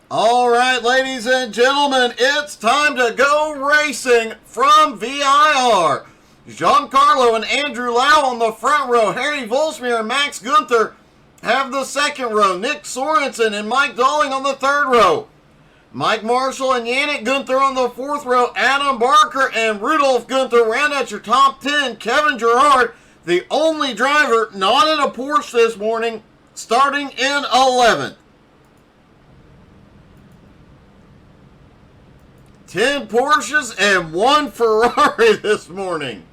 All right, ladies and gentlemen, it's time to go racing from VIR. Giancarlo and Andrew Lau on the front row. Harry Volsmir and Max Gunther have the second row. Nick Sorensen and Mike Dalling on the third row. Mike Marshall and Yannick Gunther on the fourth row. Adam Barker and Rudolph Gunther round out your top 10. Kevin Gerard, the only driver not in a Porsche this morning, starting in 11th. 10 Porsches and 1 Ferrari this morning.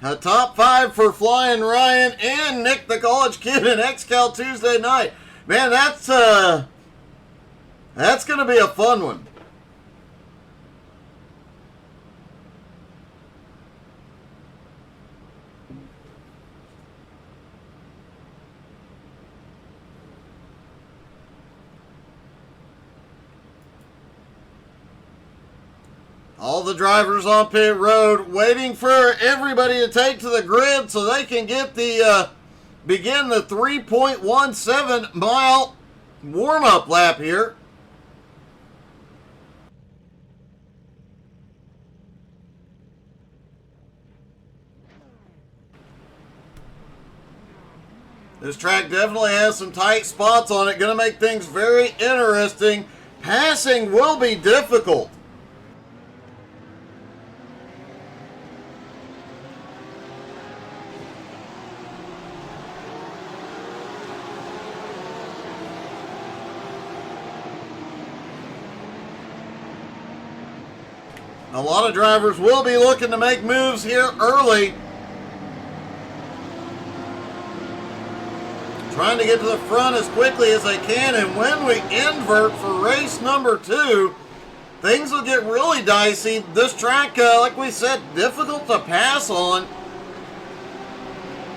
A top 5 for Flying Ryan and Nick the College Kid in XCal Tuesday night. Man, that's going to be a fun one. All the drivers on pit road waiting for everybody to take to the grid so they can get begin the 3.17 mile warm-up lap here. This track definitely has some tight spots on it. Going to make things very interesting. Passing will be difficult. A lot of drivers will be looking to make moves here early. Trying to get to the front as quickly as they can, and when we invert for race number 2, things will get really dicey. This track, like we said, difficult to pass on.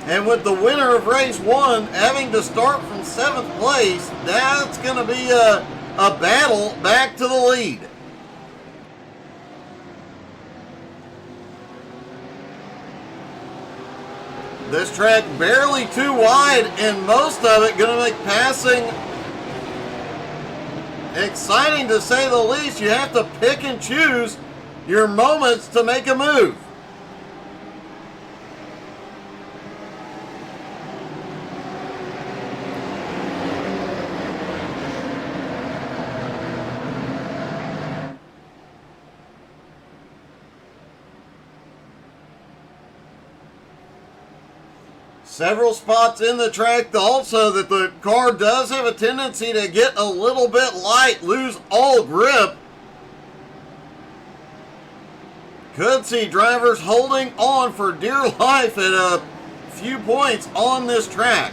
And with the winner of race 1 having to start from 7th place, that's going to be a battle back to the lead. This track barely too wide, and most of it going to make passing exciting to say the least. You have to pick and choose your moments to make a move. Several spots in the track also that the car does have a tendency to get a little bit light, lose all grip. Could see drivers holding on for dear life at a few points on this track.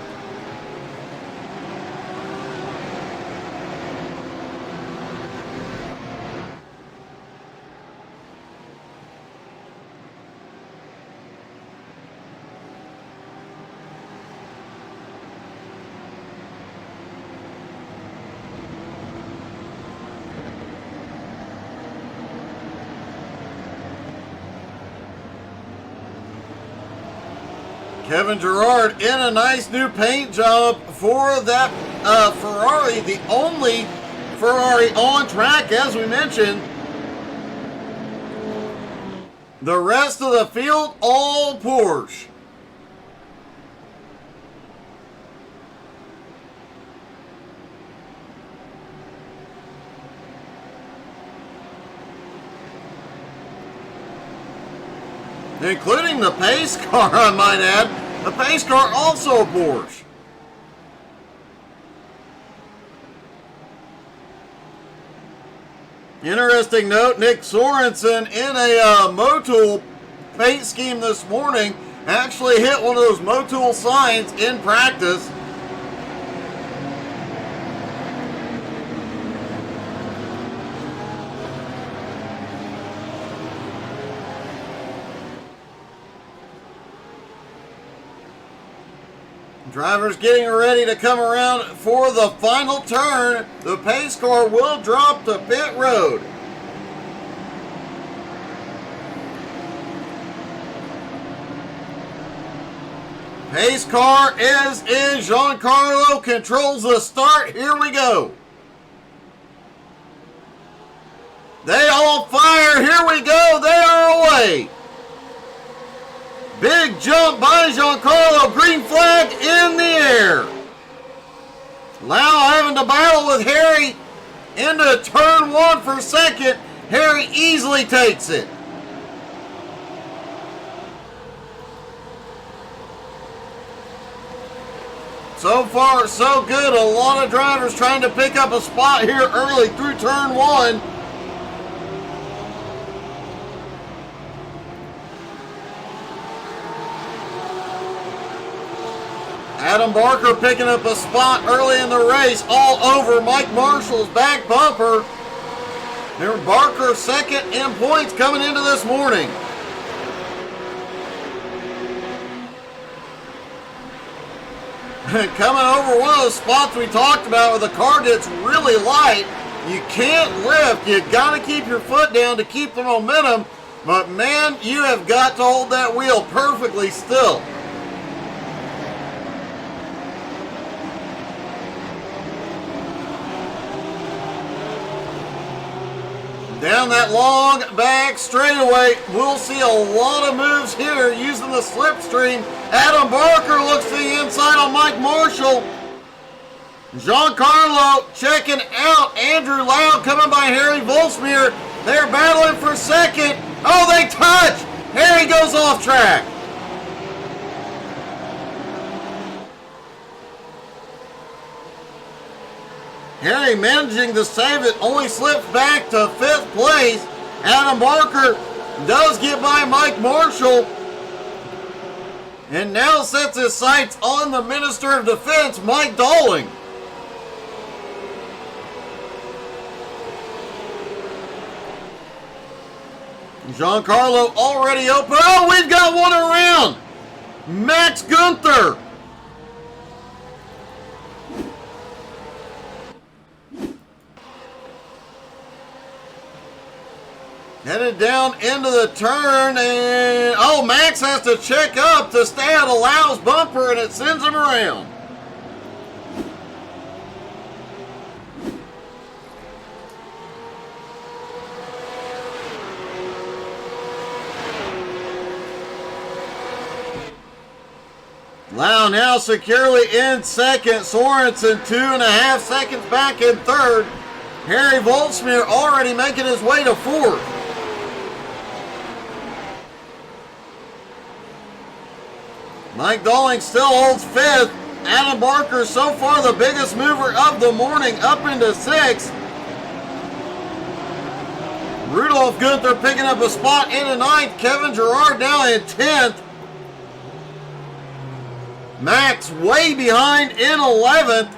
Kevin Gerard in a nice new paint job for that Ferrari, the only Ferrari on track, as we mentioned. The rest of the field, all Porsche. Including the pace car, I might add. The pace car also a Porsche. Interesting note, Nick Sorensen in a Motul paint scheme this morning actually hit one of those Motul signs in practice. Drivers getting ready to come around for the final turn. The pace car will drop to pit road. Pace car is in. Giancarlo controls the start. Here we go. They all fire. Here we go. They are away. Big jump by Giancarlo. Green flag in the air. Lau having to battle with Harry into turn 1 for second. Harry easily takes it. So far, so good. A lot of drivers trying to pick up a spot here early through turn 1. Adam Barker picking up a spot early in the race, all over Mike Marshall's back bumper. There, Barker second in points coming into this morning. Coming over one of those spots we talked about where the car gets really light. You can't lift. You got to keep your foot down to keep the momentum. But man, you have got to hold that wheel perfectly still. Down that long back straightaway, we'll see a lot of moves here using the slipstream. Adam Barker looks to the inside on Mike Marshall. Giancarlo checking out. Andrew Lau coming by Harry Volsmeer. They're battling for second. Oh, they touch. Harry goes off track. Harry managing to save it, only slips back to 5th place. Adam Barker does get by Mike Marshall. And now sets his sights on the Minister of Defense, Mike Dolling. Giancarlo already open. Oh, we've got one around. Max Gunther. Headed down into the turn, and oh, Max has to check up to stay out of Lau's bumper, and it sends him around. Lau now securely in second. Sorensen 2.5 seconds back in third. Harry Volsmeer already making his way to fourth. Mike Dolling still holds 5th. Adam Barker so far the biggest mover of the morning, up into 6th. Rudolph Gunther picking up a spot into 9th. Kevin Gerard now in 10th. Max way behind in 11th.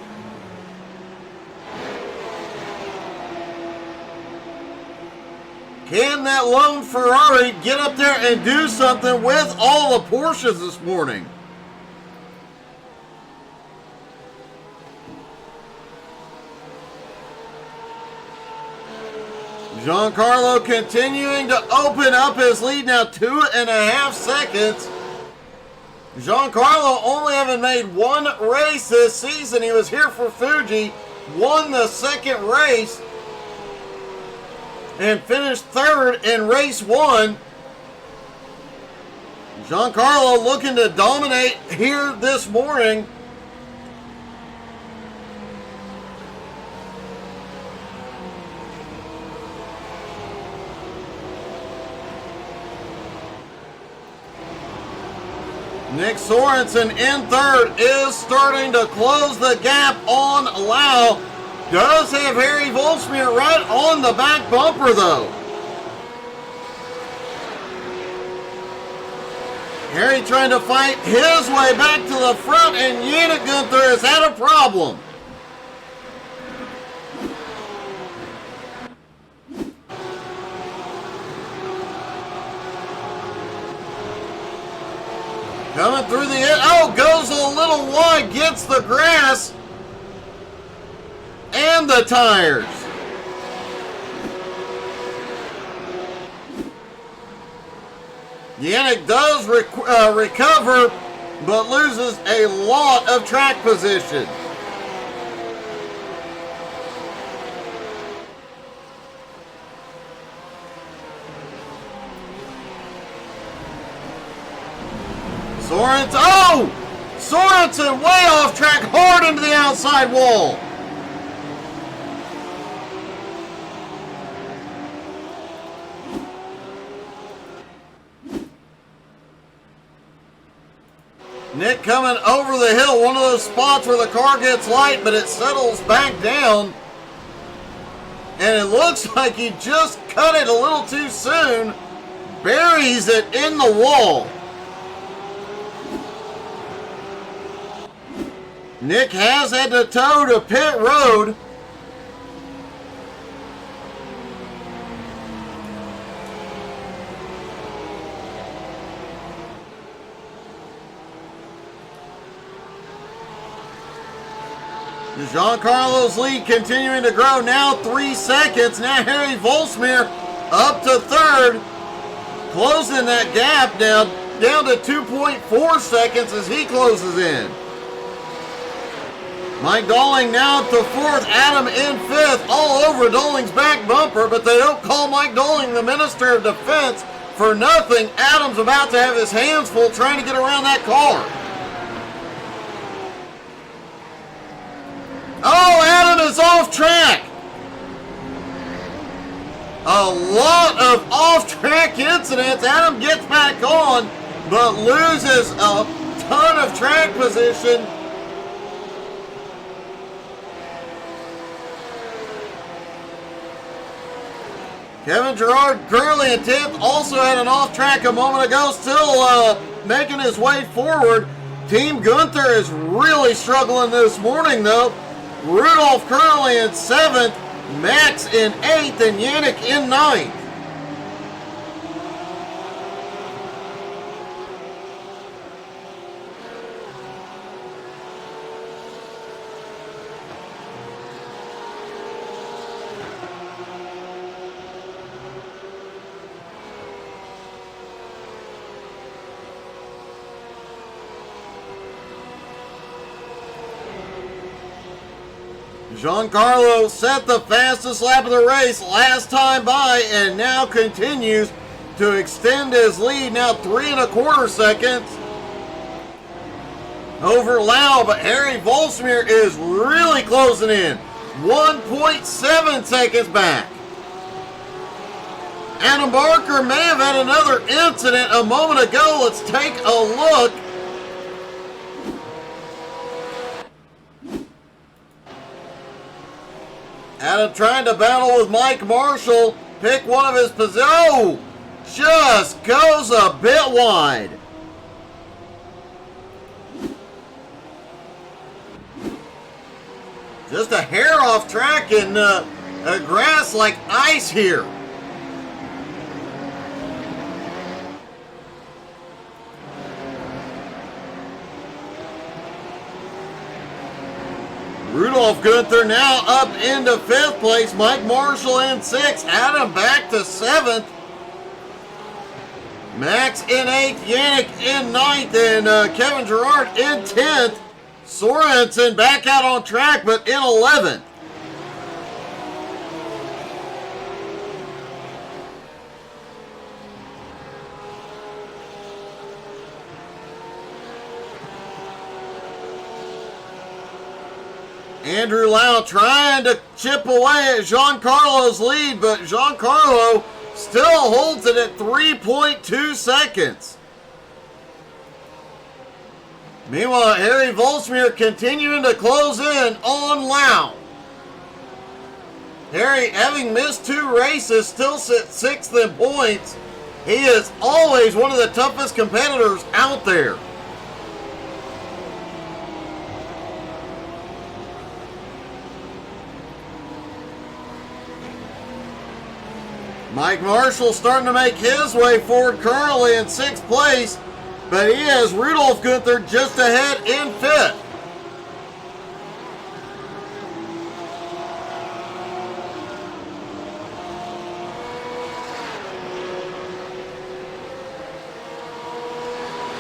Can that lone Ferrari get up there and do something with all the Porsches this morning? Giancarlo continuing to open up his lead now, 2.5 seconds. Giancarlo only having made one race this season. He was here for Fuji, won the second race, and finished third in race 1. Giancarlo looking to dominate here this morning. Nick Sorensen in third is starting to close the gap on Lau. Does have Harry Volsmeer right on the back bumper though. Harry trying to fight his way back to the front, and Yannick Gunther has had a problem. Coming through the end. Oh, goes a little wide. the grass and the tires. Yannick does recover, but loses a lot of track position. Sorensen way off track, hard into the outside wall. Nick coming over the hill, one of those spots where the car gets light, but it settles back down. And it looks like he just cut it a little too soon. Buries it in the wall. Nick has had to tow to pit road. Giancarlo's lead continuing to grow, now 3 seconds. Now Harry Volsmir up to third, closing that gap down to 2.4 seconds as he closes in. Mike Dolling now to fourth, Adam in fifth, all over Dolling's back bumper, but they don't call Mike Dolling the Minister of Defense for nothing. Adam's about to have his hands full trying to get around that car. Oh, Adam is off track. A lot of off-track incidents. Adam gets back on, but loses a ton of track position. Kevin Gerard currently in 10th, also had an off-track a moment ago, still making his way forward. Team Gunther is really struggling this morning, though. Rudolph currently in 7th, Max in 8th, and Yannick in 9th. Giancarlo set the fastest lap of the race last time by and now continues to extend his lead, now 3.25 seconds over Lau, but Harry Volsmir is really closing in, 1.7 seconds back. Adam Barker may have had another incident a moment ago. Let's take a look. Adam trying to battle with Mike Marshall, pick one of his positions. Oh, just goes a bit wide. Just a hair off track and grass like ice here. Rudolph Gunther now up into 5th place. Mike Marshall in 6th. Adam back to 7th. Max in 8th. Yannick in 9th. And Kevin Gerard in 10th. Sorensen back out on track, but in 11th. Andrew Lau trying to chip away at Giancarlo's lead, but Giancarlo still holds it at 3.2 seconds. Meanwhile, Harry Volsmir continuing to close in on Lau. Harry, having missed 2 races, still sits 6th in points. He is always one of the toughest competitors out there. Mike Marshall starting to make his way forward, currently in 6th place, but he has Rudolph Gunther just ahead in 5th.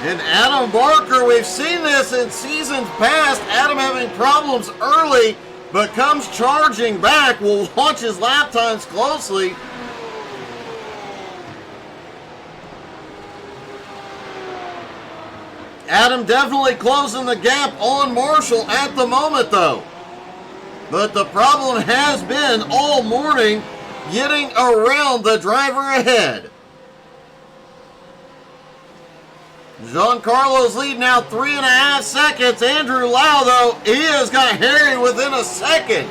And Adam Barker, we've seen this in seasons past. Adam having problems early, but comes charging back. We'll watch his lap times closely. Adam definitely closing the gap on Marshall at the moment, though. But the problem has been all morning getting around the driver ahead. Giancarlo's lead now 3.5 seconds. Andrew Lau, though, he has got Harry within a second.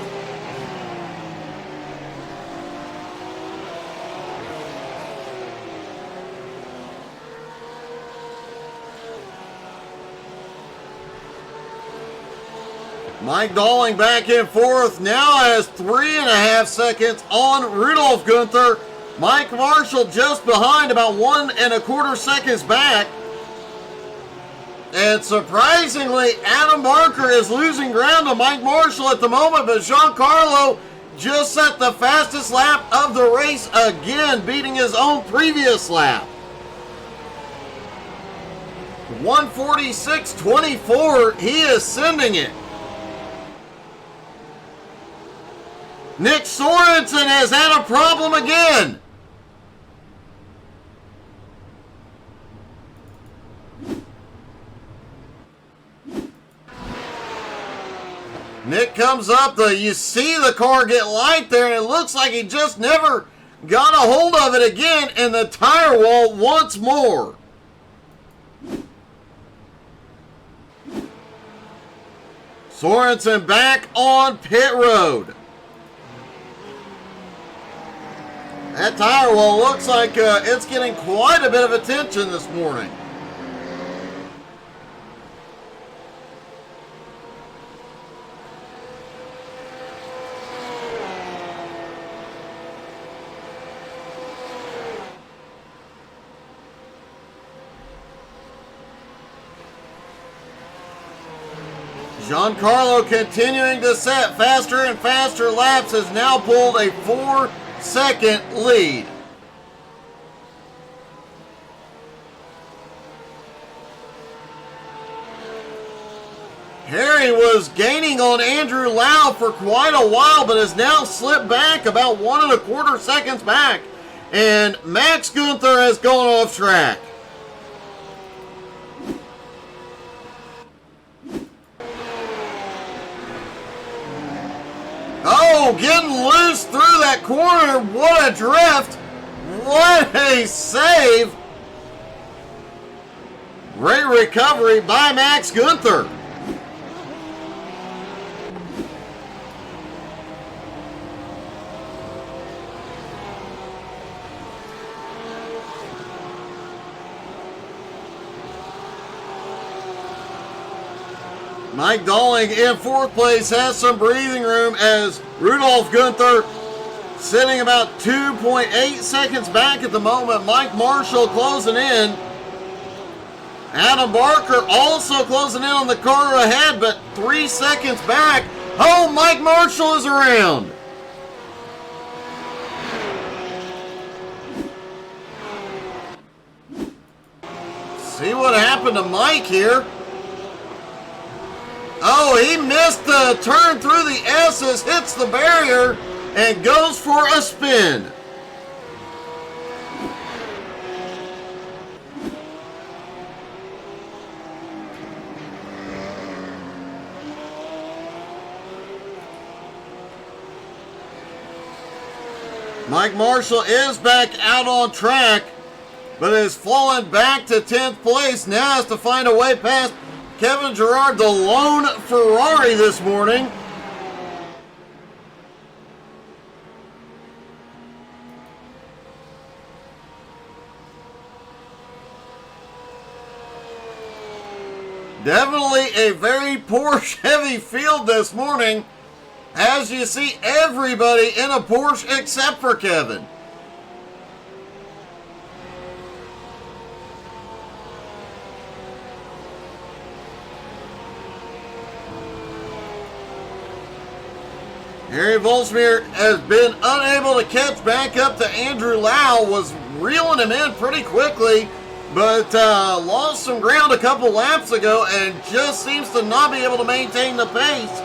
Mike Dalling back and forth, now has 3.5 seconds on Rudolph Gunther. Mike Marshall just behind, about 1.25 seconds back. And surprisingly, Adam Barker is losing ground to Mike Marshall at the moment, but Giancarlo just set the fastest lap of the race again, beating his own previous lap. 1:46.24, he is sending it. Nick Sorensen has had a problem again. Nick comes up, you see the car get light there, and it looks like he just never got a hold of it again, and the tire wall once more. Sorensen back on pit road. That tire wall looks like it's getting quite a bit of attention this morning. Giancarlo continuing to set faster and faster laps, has now pulled a 4-second lead. Harry was gaining on Andrew Lau for quite a while, but has now slipped back about 1.25 seconds back. And Max Gunther has gone off track. Oh, getting loose through that corner. What a drift. What a save. Great recovery by Max Gunther. Mike Dalling in 4th place has some breathing room as Rudolph Gunther sitting about 2.8 seconds back at the moment. Mike Marshall closing in. Adam Barker also closing in on the car ahead, but 3 seconds back. Oh, Mike Marshall is around. See what happened to Mike here. Oh, he missed the turn through the S's, hits the barrier, and goes for a spin. Mike Marshall is back out on track, but has fallen back to 10th place. Now has to find a way past Kevin Gerard, the lone Ferrari this morning. Definitely a very Porsche heavy field this morning, as you see everybody in a Porsche except for Kevin. Harry Volsmir has been unable to catch back up to Andrew Lau, was reeling him in pretty quickly. but lost some ground a couple laps ago and just seems to not be able to maintain the pace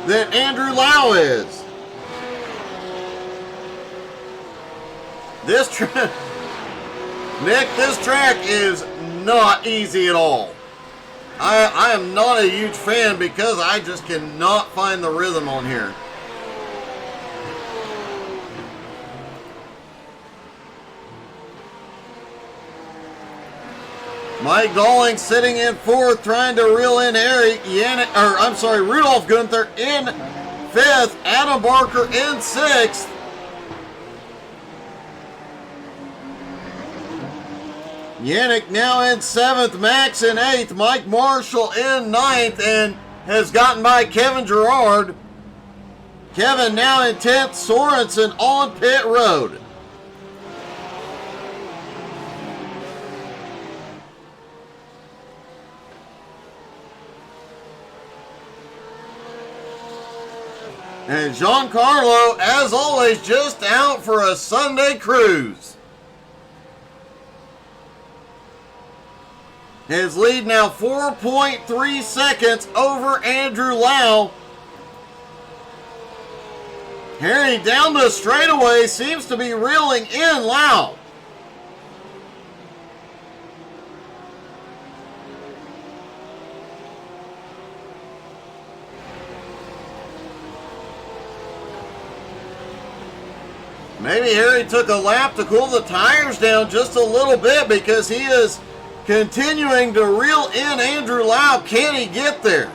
that Andrew Lau is. Nick, this track is not easy at all. I am not a huge fan because I just cannot find the rhythm on here. Mike Dalling sitting in fourth, trying to reel in Rudolph Gunther in fifth, Adam Barker in sixth. Yannick now in seventh, Max in eighth, Mike Marshall in ninth, and has gotten by Kevin Gerard. Kevin now in 10th, Sorensen on pit road. And Giancarlo, as always, just out for a Sunday cruise. His lead now 4.3 seconds over Andrew Lau. Harry down the straightaway seems to be reeling in Lau. Maybe Harry took a lap to cool the tires down just a little bit because he is continuing to reel in Andrew Lau. Can he get there?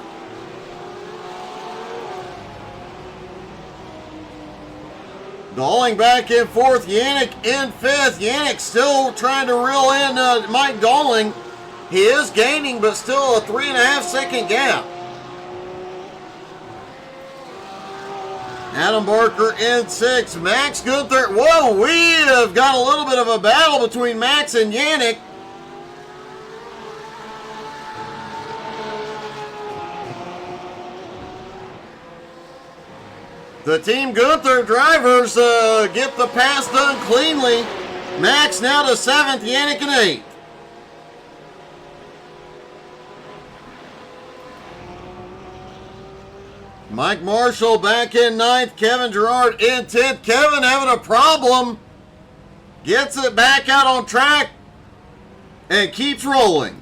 Dalling back in fourth, Yannick in fifth. Yannick still trying to reel in Mike Dalling. He is gaining, but still a 3.5 second gap. Adam Barker in sixth. Max Gunther. Whoa, we have got a little bit of a battle between Max and Yannick. The Team Gunther drivers get the pass done cleanly. Max now to 7th, Yannick in 8th. Mike Marshall back in 9th, Kevin Gerard in 10th. Kevin having a problem. Gets it back out on track and keeps rolling.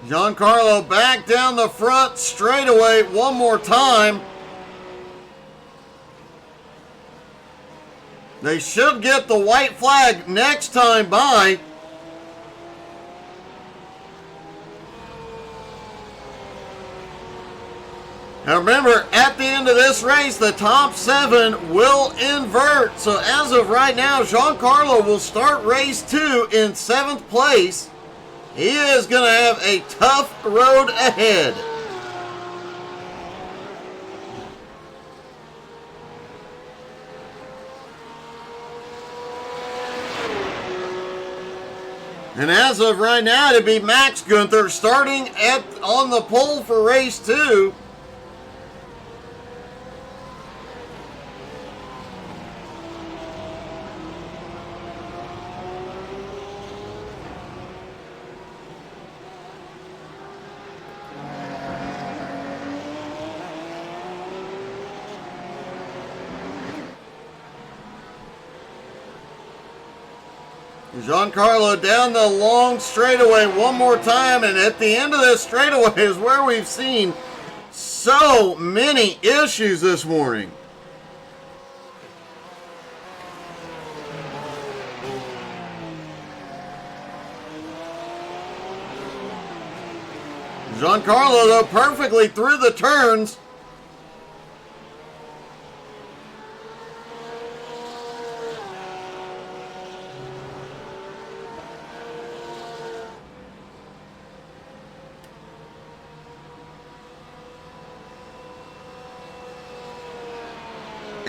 Giancarlo back down the front straightaway one more time. They should get the white flag next time by. Now remember, at the end of this race, the top 7 will invert. So as of right now, Giancarlo will start race 2 in 7th place. He is going to have a tough road ahead. And as of right now, it'd be Max Gunther starting on the pole for race 2. Giancarlo down the long straightaway one more time, and at the end of this straightaway is where we've seen so many issues this morning. Giancarlo, though, perfectly through the turns.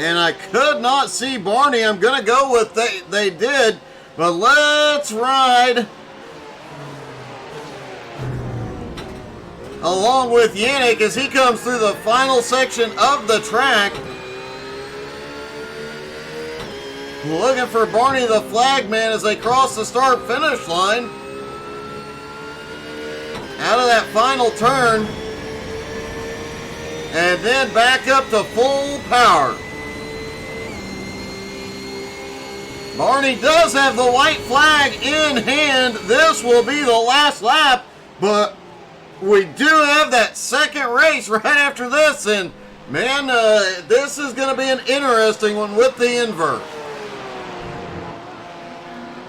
And I could not see Barney. I'm going to go with they did. But let's ride along with Yannick as he comes through the final section of the track. Looking for Barney the flagman as they cross the start-finish line. Out of that final turn. And then back up to full power. Barney does have the white flag in hand. This will be the last lap, but we do have that second race right after this, and man, this is going to be an interesting one with the invert.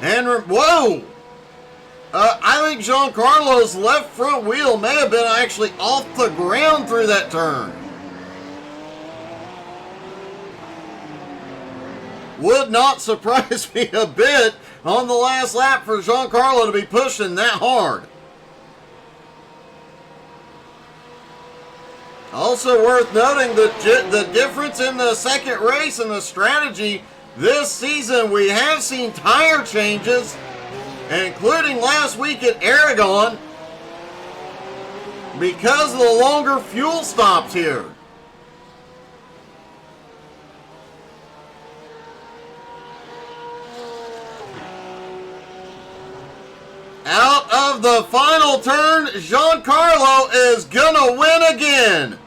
And whoa! I think Giancarlo's left front wheel may have been actually off the ground through that turn. Would not surprise me a bit on the last lap for Giancarlo to be pushing that hard. Also worth noting the difference in the second race and the strategy this season. We have seen tire changes, including last week at Aragon, because of the longer fuel stops here. Out of the final turn, Giancarlo is gonna win again.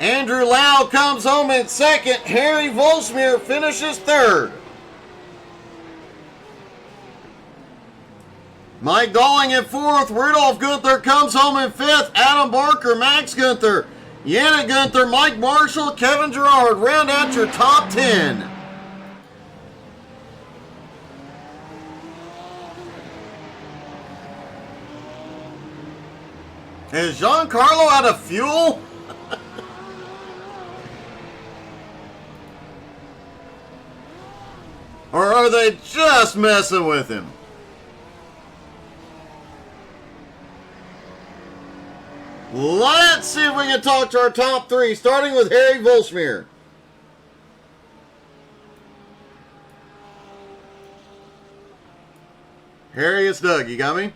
Andrew Lau comes home in second. Harry Volsmeer finishes third. Mike Dalling in fourth. Rudolph Gunther comes home in fifth. Adam Barker, Max Gunther, Yannick Gunther, Mike Marshall, Kevin Gerard round out your top 10. Is Giancarlo out of fuel? Or are they just messing with him? Let's see if we can talk to our top three, starting with Harry Volsmeer. Harry, it's Doug. You got me?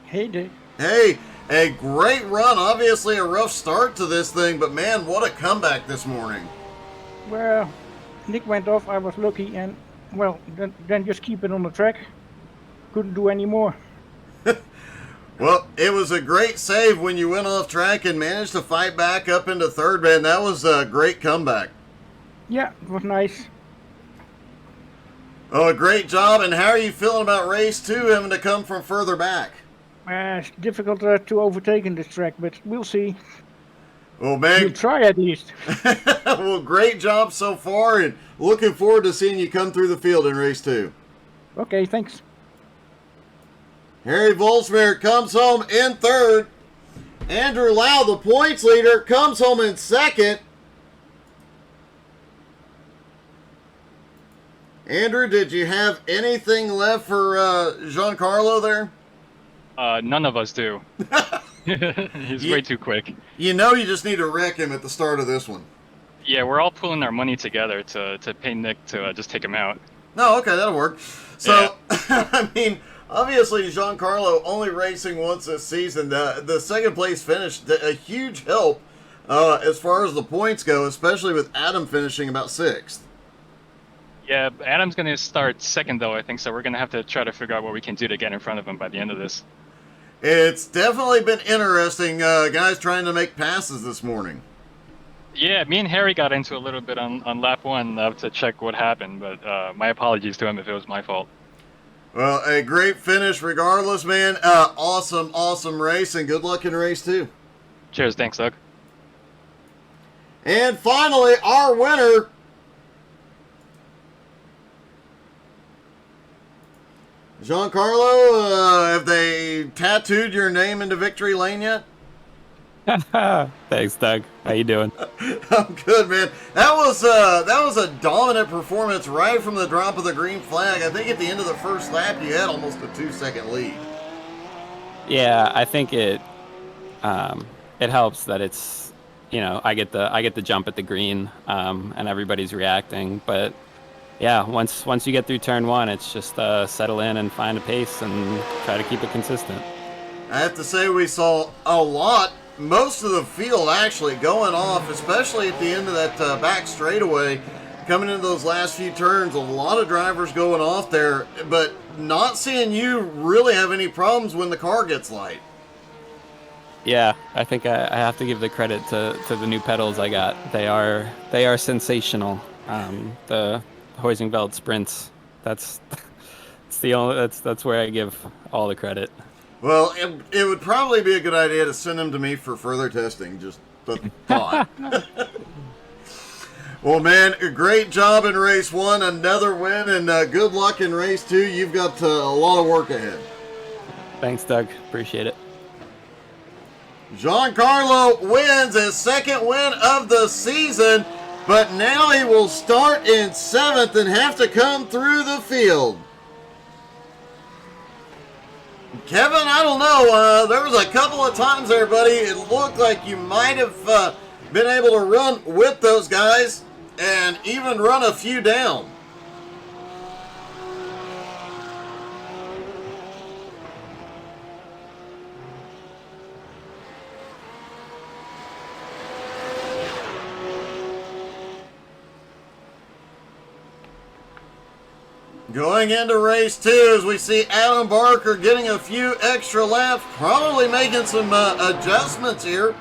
Hey, Doug. Hey, a great run. Obviously a rough start to this thing, but man, what a comeback this morning. Well, Nick went off. I was lucky, and well, then just keep it on the track. Couldn't do any more. Well, it was a great save when you went off track and managed to fight back up into third, man. That was a great comeback. Yeah, it was nice. Oh, great job. And how are you feeling about race 2 having to come from further back? It's difficult to overtake in this track, but we'll see. Well, man. We'll try at least. Well, great job so far, and looking forward to seeing you come through the field in race 2. Okay, thanks. Harry Volsmeer comes home in third. Andrew Lau, the points leader, comes home in second. Andrew, did you have anything left for Giancarlo there? None of us do. He's way too quick. You know you just need to wreck him at the start of this one. Yeah, we're all pulling our money together to pay Nick to just take him out. No, okay, that'll work. So, yeah. I mean, obviously Giancarlo only racing once this season. The second place finish, a huge help as far as the points go, especially with Adam finishing about 6th. Yeah, Adam's going to start second, though, I think, so we're going to have to try to figure out what we can do to get in front of him by the end of this. It's definitely been interesting, guys trying to make passes this morning. Yeah, me and Harry got into a little bit on lap 1 to check what happened, but my apologies to him if it was my fault. Well, a great finish regardless, man. Awesome race, and good luck in race 2. Cheers, thanks, Doug. And finally, our winner, Giancarlo, have they tattooed your name into victory lane yet? Thanks, Doug. How you doing? I'm good, man. That was a dominant performance right from the drop of the green flag. I think at the end of the first lap, you had almost a 2-second lead. Yeah, I think it helps that it's, I get the jump at the green, and everybody's reacting. But yeah, once you get through turn one, it's just settle in and find a pace and try to keep it consistent. I have to say we saw a lot, most of the field actually going off, especially at the end of that back straightaway, coming into those last few turns. A lot of drivers going off there, but not seeing you really have any problems when the car gets light. Yeah, I think I have to give the credit to the new pedals I got. They are sensational. The Huizenveld sprints. That's that's where I give all the credit. Well, it would probably be a good idea to send them to me for further testing, just the thought. Well, man, great job in race 1, another win, and good luck in race 2. You've got a lot of work ahead. Thanks, Doug. Appreciate it. Giancarlo wins his second win of the season, but now he will start in 7th and have to come through the field. Kevin, I don't know. There was a couple of times there, buddy, it looked like you might have been able to run with those guys and even run a few down. Going into race 2, as we see Adam Barker getting a few extra laps, probably making some adjustments here.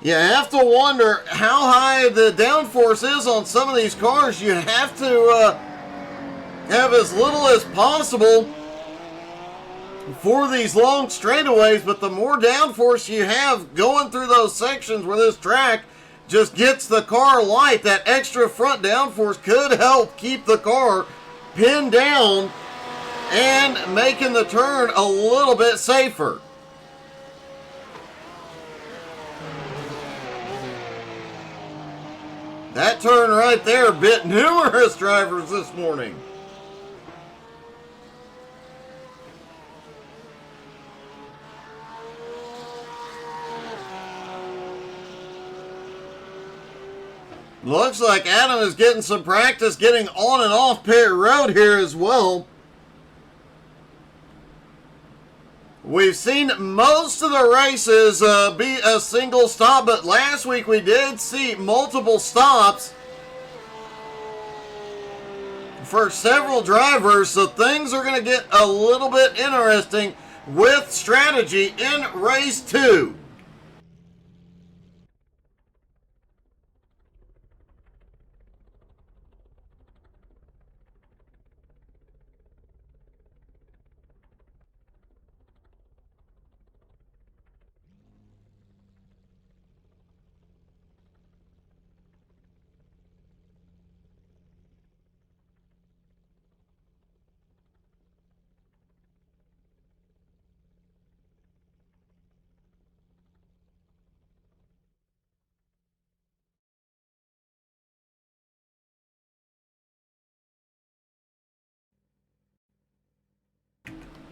You have to wonder how high the downforce is on some of these cars. You have to have as little as possible for these long straightaways, but the more downforce you have going through those sections where this track just gets the car light, that extra front downforce could help keep the car pinned down and making the turn a little bit safer. That turn right there bit numerous drivers this morning. Looks like Adam is getting some practice getting on and off pit road here as well. We've seen most of the races be a single stop, but last week we did see multiple stops for several drivers, so things are going to get a little bit interesting with strategy in race 2.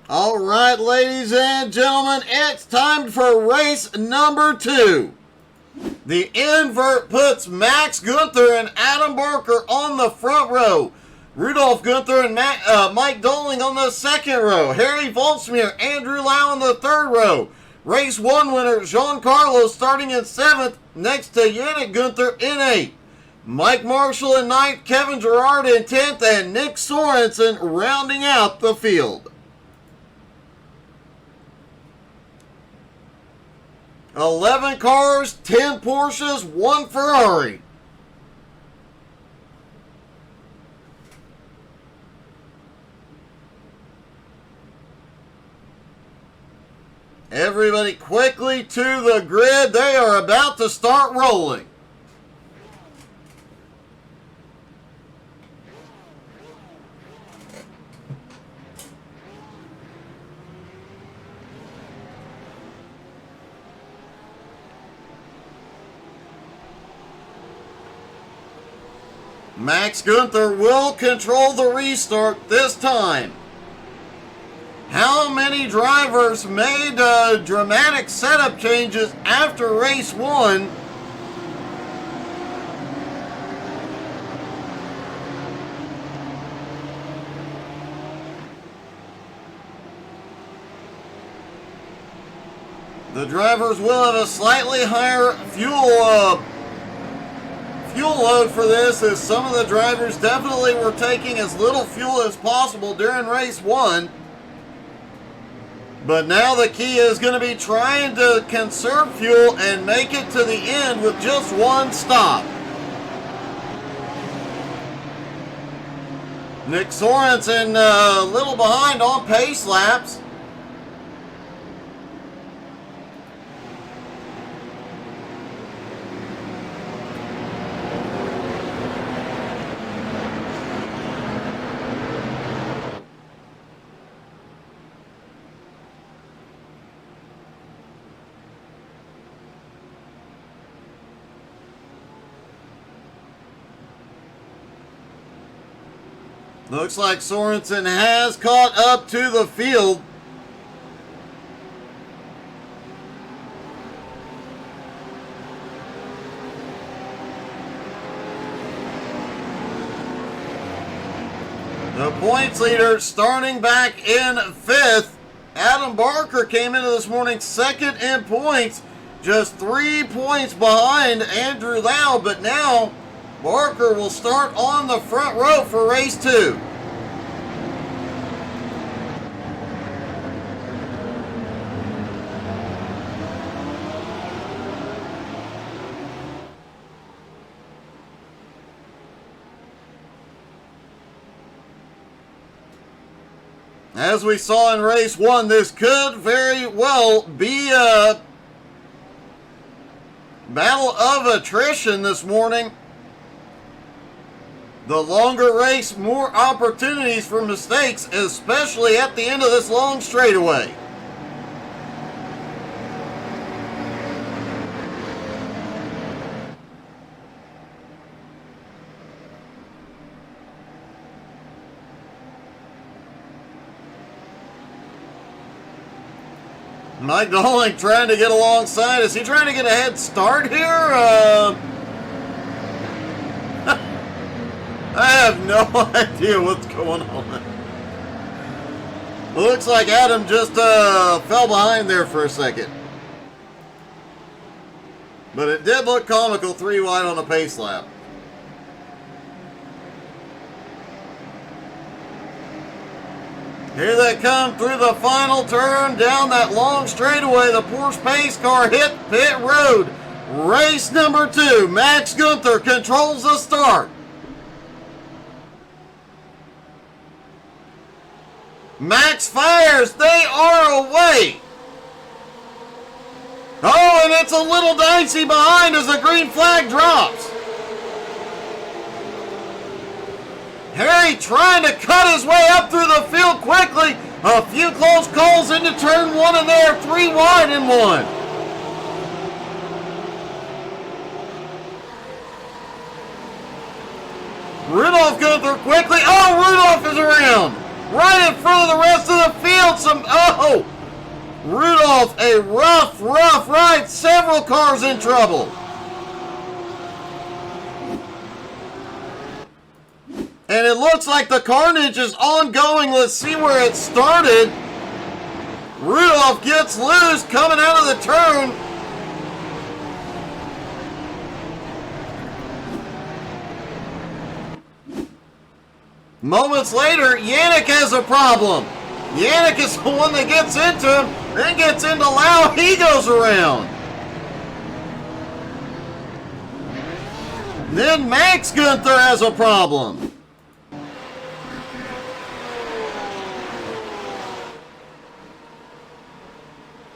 All right, ladies and gentlemen, it's time for race number 2. The invert puts Max Gunther and Adam Barker on the front row. Rudolf Gunther and Mike Doling on the second row. Harry Volsmir, Andrew Lau in the third row. Race 1 winner Giancarlo starting in 7th next to Yannick Gunther in 8th. Mike Marshall in 9th, Kevin Gerard in 10th, and Nick Sorensen rounding out the field. 11 cars, 10 Porsches, 1 Ferrari. Everybody quickly to the grid. They are about to start rolling. Max Gunther will control the restart this time. How many drivers made dramatic setup changes after race 1? The drivers will have a slightly higher fuel load for this, as some of the drivers definitely were taking as little fuel as possible during race 1. But now the key is going to be trying to conserve fuel and make it to the end with just one stop. Nick Sorensen a little behind on pace laps. Looks like Sorensen has caught up to the field. The points leader starting back in 5th. Adam Barker came into this morning 2nd in points, just 3 points behind Andrew Lau, but now Barker will start on the front row for race 2. As we saw in race 1, this could very well be a battle of attrition this morning. The longer race, more opportunities for mistakes, especially at the end of this long straightaway. Mike Dolling trying to get alongside. Is he trying to get a head start here? I have no idea what's going on. Looks like Adam just fell behind there for a second. But it did look comical, 3 wide on a pace lap. Here they come through the final turn down that long straightaway. The Porsche pace car hit pit road. Race number 2. Max Gunther controls the start. Max fires. They are away. Oh, and it's a little dicey behind as the green flag drops. Harry trying to cut his way up through the field quickly. A few close calls into turn 1 and there. 3 wide in 1. Rudolph Gunther quickly. Oh, Rudolph is around. Right in front of the rest of the field. Rudolph, a rough ride. Several cars in trouble. And it looks like the carnage is ongoing. Let's see where it started. Rudolph gets loose coming out of the turn. Moments later, Yannick has a problem. Yannick is the one that gets into him, then gets into Lau. He goes around. Then Max Gunther has a problem.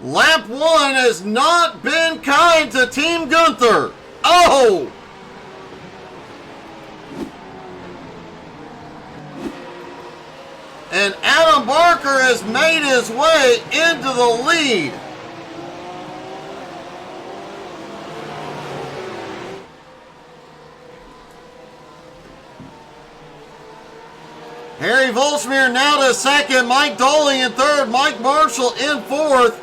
Lap 1 has not been kind to Team Gunther. Oh! And Adam Barker has made his way into the lead. Harry Volsmir now to 2nd, Mike Dolly in 3rd, Mike Marshall in 4th.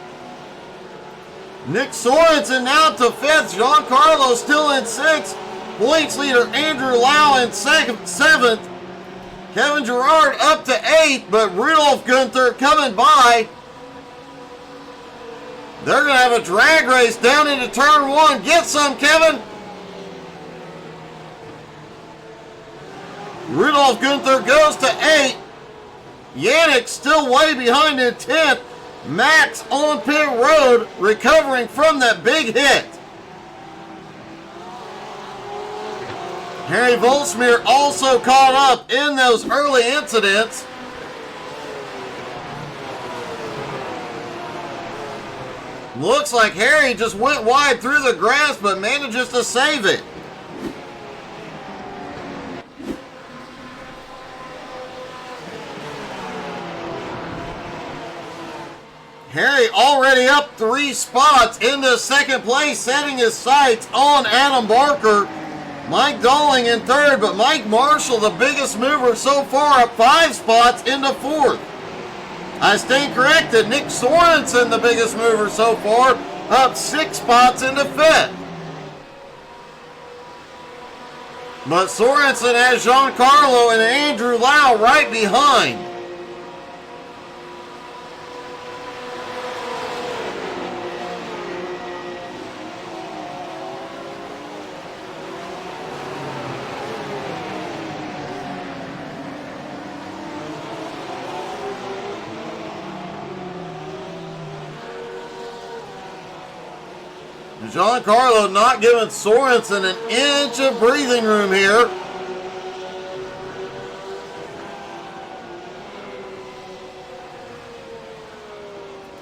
Nick Sorensen now to 5th, Giancarlo still in 6th. Points leader Andrew Lau in 7th. Kevin Gerard up to 8th, but Rudolph Gunther coming by. They're going to have a drag race down into turn 1. Get some, Kevin. Rudolph Gunther goes to 8. Yannick still way behind in 10th. Max on pit road, recovering from that big hit. Harry Volsmeer also caught up in those early incidents. Looks like Harry just went wide through the grass, but manages to save it. Harry already up 3 spots into second place, setting his sights on Adam Barker. Mike Dolling in third, but Mike Marshall, the biggest mover so far, up 5 spots into fourth. I stand corrected. Nick Sorensen, the biggest mover so far, up 6 spots into fifth. But Sorensen has Giancarlo and Andrew Lau right behind. Giancarlo not giving Sorensen an inch of breathing room here.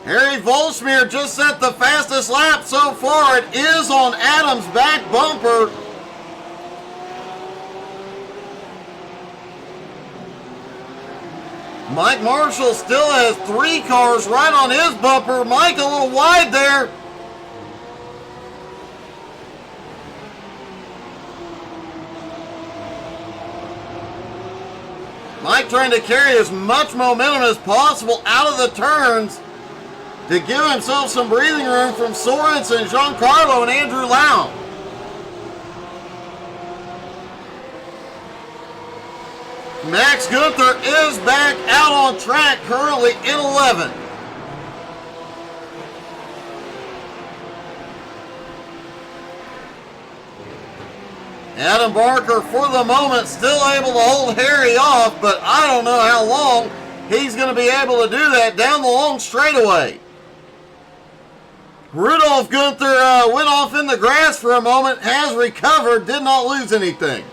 Harry Volsmeer just set the fastest lap so far. It is on Adam's back bumper. Mike Marshall still has 3 cars right on his bumper. Mike a little wide there. Mike trying to carry as much momentum as possible out of the turns to give himself some breathing room from Sorensen, Giancarlo, and Andrew Lau. Max Gunther is back out on track, currently in 11th. Adam Barker, for the moment, still able to hold Harry off, but I don't know how long he's going to be able to do that down the long straightaway. Rudolph Gunther went off in the grass for a moment, has recovered, did not lose anything.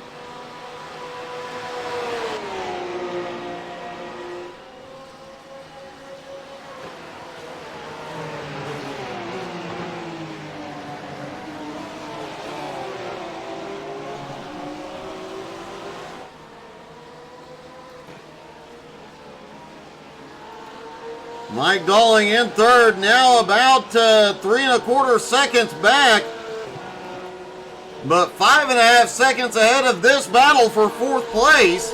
Mike Dolling in third, now about 3 1/4 seconds back, but 5.5 seconds ahead of this battle for 4th place.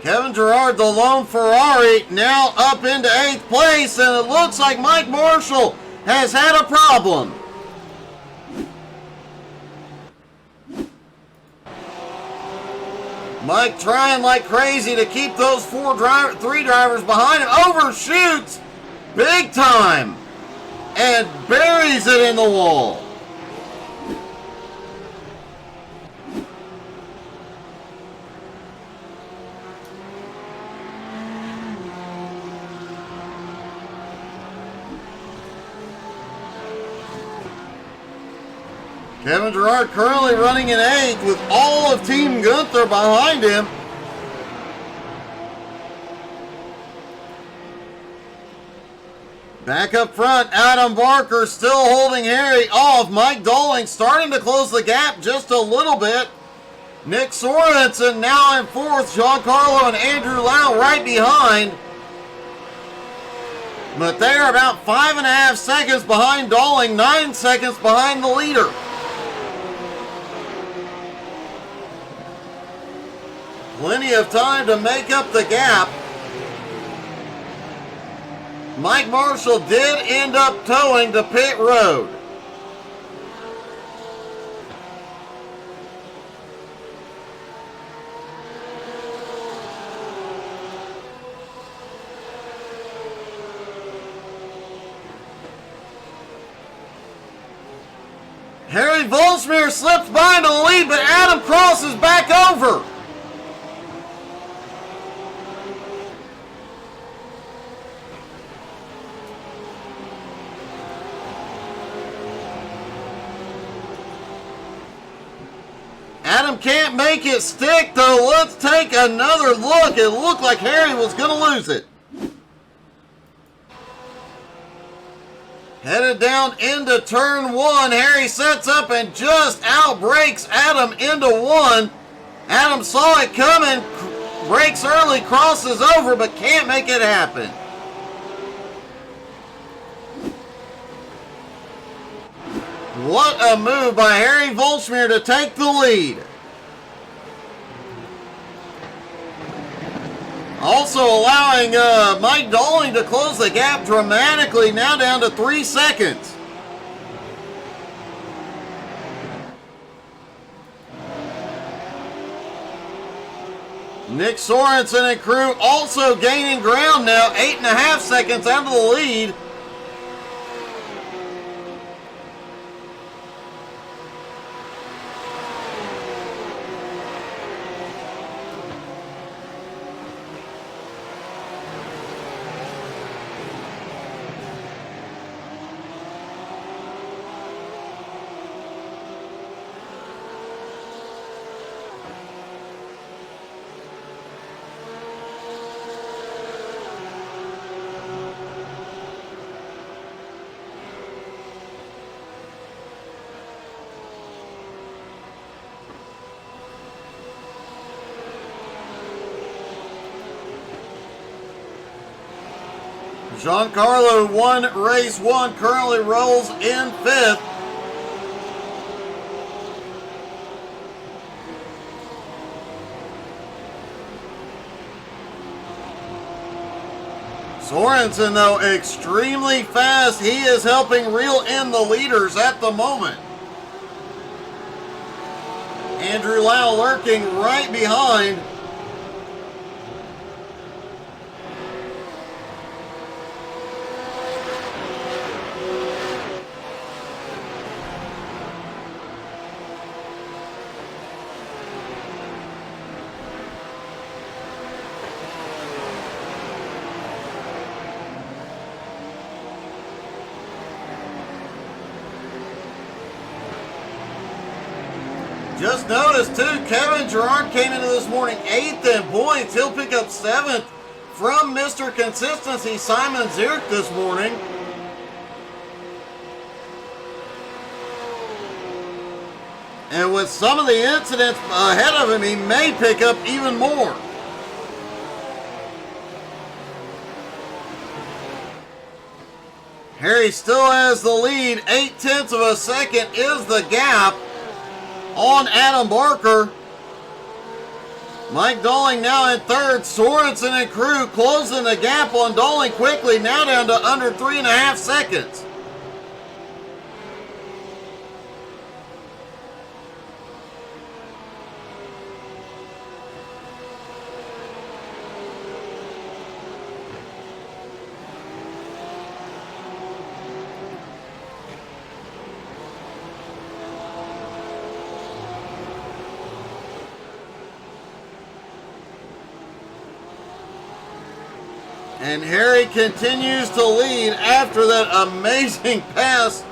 Kevin Gerard, the lone Ferrari, now up into 8th place, and it looks like Mike Marshall has had a problem. Mike trying like crazy to keep those 3 drivers behind him. Overshoots big time and buries it in the wall. Kevin Gerard currently running in 8th with all of Team Gunther behind him. Back up front, Adam Barker still holding Harry off. Mike Dolling starting to close the gap just a little bit. Nick Sorensen now in 4th. Giancarlo and Andrew Lau right behind. But they are about 5.5 seconds behind Dolling, 9 seconds behind the leader. Plenty of time to make up the gap. Mike Marshall did end up towing to pit road. Harry Volsmir slips by into the lead, but Adam crosses back over. Adam can't make it stick, though. Let's take another look. It looked like Harry was going to lose it. Headed down into turn one. Harry sets up and just outbrakes Adam into one. Adam saw it coming, brakes early, crosses over, but can't make it happen. What a move by Harry Volsmir to take the lead. Also allowing Mike Dolling to close the gap dramatically, now down to 3 seconds. Nick Sorensen and crew also gaining ground now, 8.5 seconds out of the lead. Giancarlo won race one, currently rolls in 5th. Sorensen, though, extremely fast. He is helping reel in the leaders at the moment. Andrew Lau lurking right behind. Just noticed, too, Kevin Gerard came into this morning 8th in points. He'll pick up 7th from Mr. Consistency, Simon Zierk, this morning. And with some of the incidents ahead of him, he may pick up even more. Harry still has the lead. 0.8 of a second is the gap on Adam Barker. Mike Dolling now in 3rd. Sorensen and crew closing the gap on Dolling quickly, now down to under 3.5 seconds. And Harry continues to lead after that amazing pass.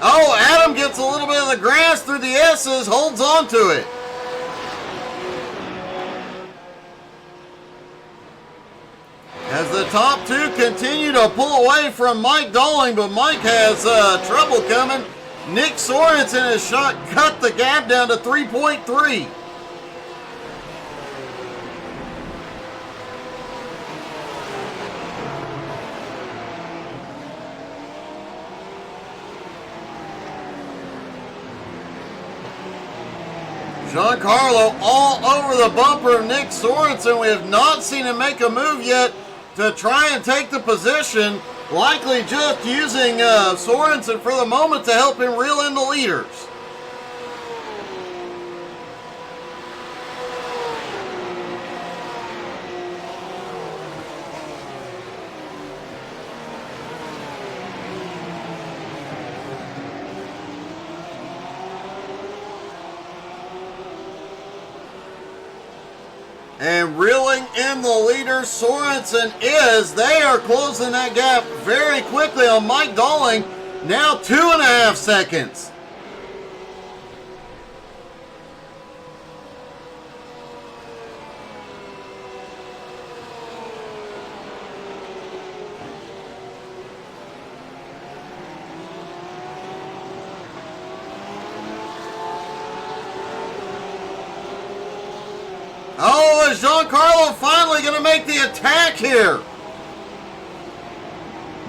Oh, Adam gets a little bit of the grass through the S's, holds on to it. As the top two continue to pull away from Mike Dolling, but Mike has trouble coming. Nick Sorensen has cut the gap down to 3.3. Giancarlo all over the bumper of Nick Sorensen. We have not seen him make a move yet. to try and take the position, likely just using Sorensen for the moment to help him reel in the leaders. And reeling in the leader, Sorensen is. They are closing that gap very quickly on Mike Dolling. Now 2.5 seconds. Oh, is Giancarlo finally going to make the attack here?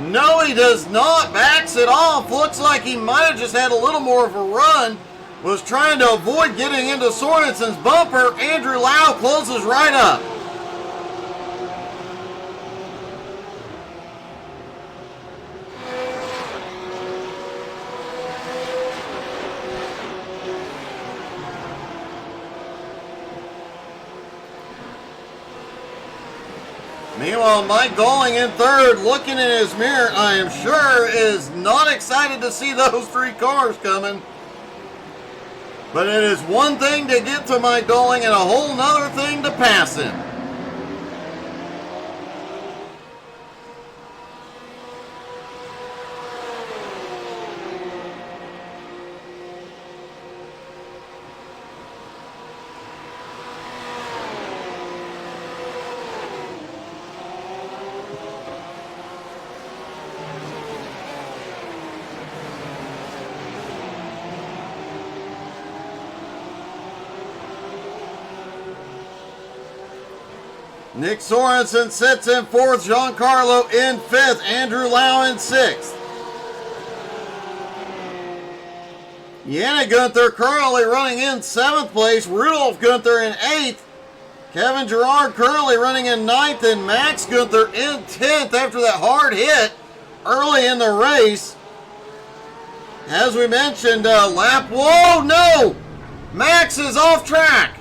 No, he does not. Backs it off. Looks like he might have just had a little more of a run. Was trying to avoid getting into Sorensen's bumper. Andrew Lau closes right up. Meanwhile, Mike Dolling in third, looking in his mirror, I am sure is not excited to see those 3 cars coming. But it is one thing to get to Mike Dolling and a whole nother thing to pass him. Nick Sorensen sits in 4th, Giancarlo in 5th, Andrew Lau in 6th. Yannick Gunther currently running in 7th place, Rudolph Gunther in 8th, Kevin Gerard currently running in 9th, and Max Gunther in 10th after that hard hit early in the race. As we mentioned, whoa, no! Max is off track.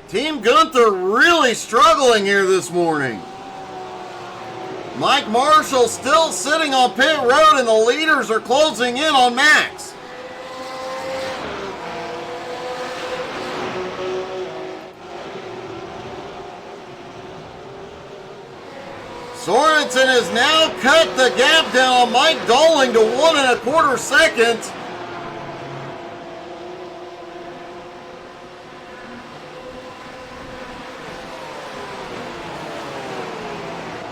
Team Gunther really struggling here this morning. Mike Marshall still sitting on pit road and the leaders are closing in on Max. Sorensen has now cut the gap down on Mike Dolling to 1.25 seconds.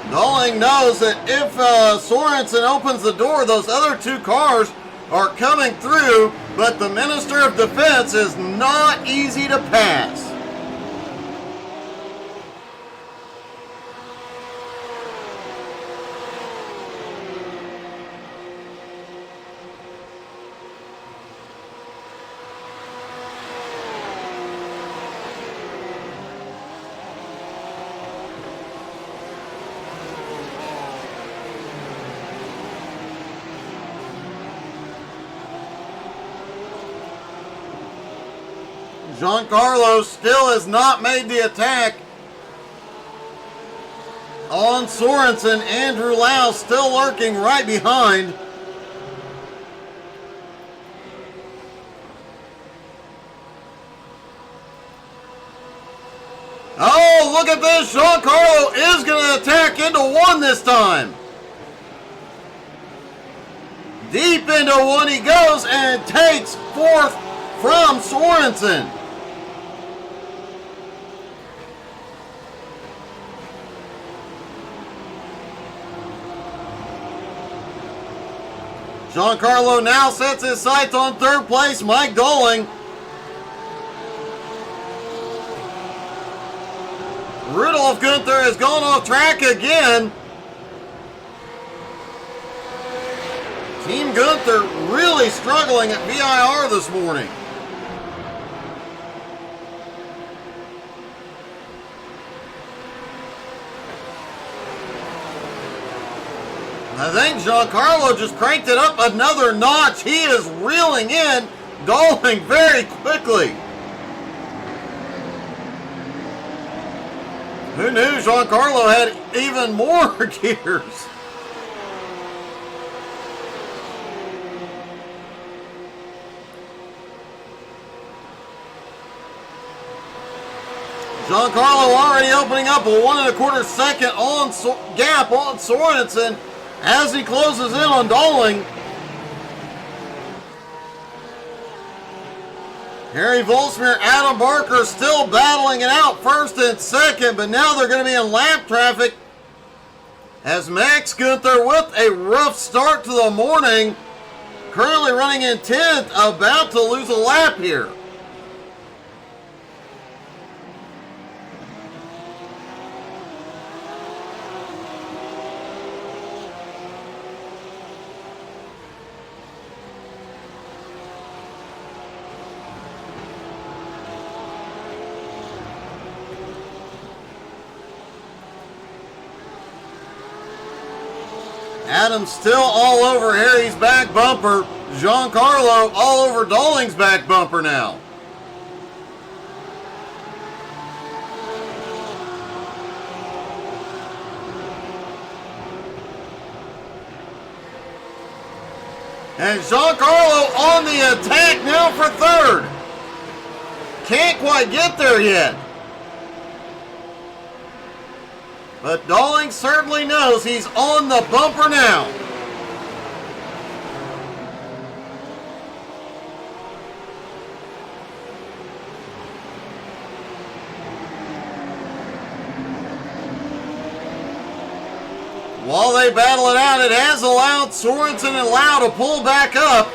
Dolling knows that if Sorensen opens the door, those other 2 cars are coming through, but the Minister of Defense is not easy to pass. Giancarlo still has not made the attack on Sorensen. Andrew Lau still lurking right behind. Oh, look at this. Giancarlo is going to attack into 1 this time. Deep into 1 he goes and takes 4th from Sorensen. Giancarlo now sets his sights on 3rd place, Mike Dolling. Rudolph Gunther has gone off track again. Team Gunther really struggling at VIR this morning. I think Giancarlo just cranked it up another notch. He is reeling in Dowling very quickly. Who knew Giancarlo had even more gears? Giancarlo already opening up a 1 1/4 second gap on Sorensen as he closes in on Dowling. Harry Volsmir, Adam Barker still battling it out first and second, but now they're going to be in lap traffic as Max Gunther with a rough start to the morning, currently running in 10th, about to lose a lap here. Adam's still all over Harry's back bumper. Giancarlo all over Dowling's back bumper now. And Giancarlo on the attack now for third. Can't quite get there yet. But Dowling certainly knows he's on the bumper now. While they battle it out, it has allowed Sorensen and Lau to pull back up.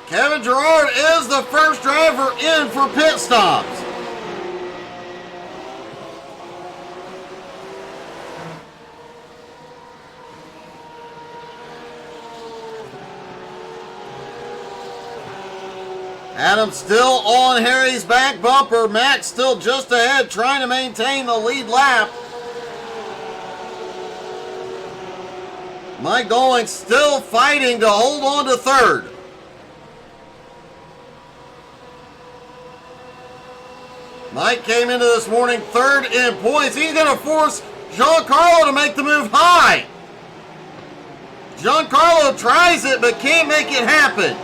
Kevin Gerard is the first driver in for pit stops. Adam still on Harry's back bumper. Max still just ahead, trying to maintain the lead lap. Mike Dowling still fighting to hold on to third. Mike came into this morning third in points. He's going to force Giancarlo to make the move high. Giancarlo tries it but can't make it happen.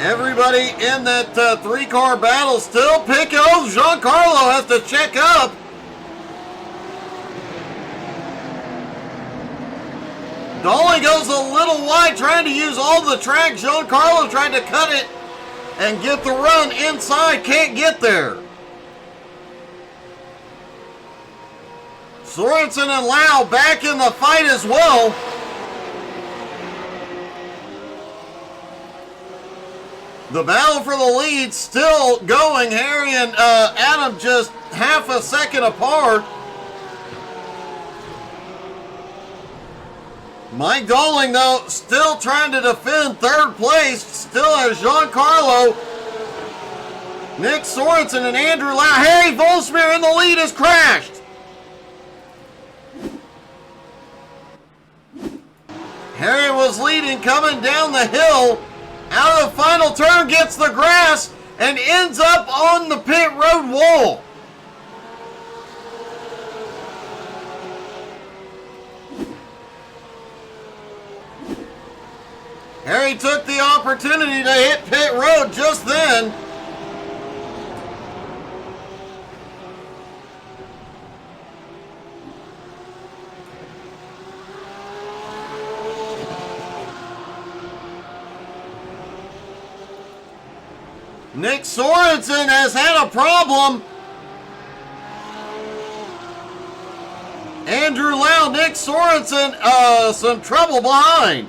Everybody in that three-car battle still picking. Oh, Giancarlo has to check up. Dowling goes a little wide, trying to use all the track. Giancarlo tried to cut it and get the run inside. Can't get there. Sorensen and Lau back in the fight as well. The battle for the lead still going. Harry and Adam just half a second apart. Mike Dowling, though, still trying to defend third place. Still has Giancarlo, Nick Sorensen, and Andrew Lau. Harry Volsmir in the lead has crashed. Harry was leading coming down the hill. Out of the final turn, gets the grass and ends up on the pit road wall. Harry took the opportunity to hit pit road just then. Nick Sorensen has had a problem. Andrew Lau, Nick Sorensen, some trouble behind.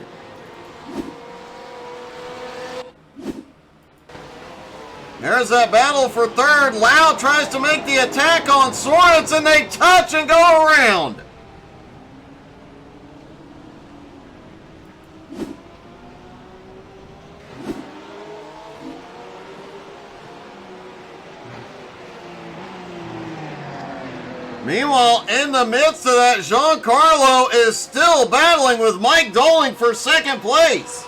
There's that battle for third. Lau tries to make the attack on Sorensen. They touch and go around. Meanwhile, in the midst of that, Giancarlo is still battling with Mike Doling for second place.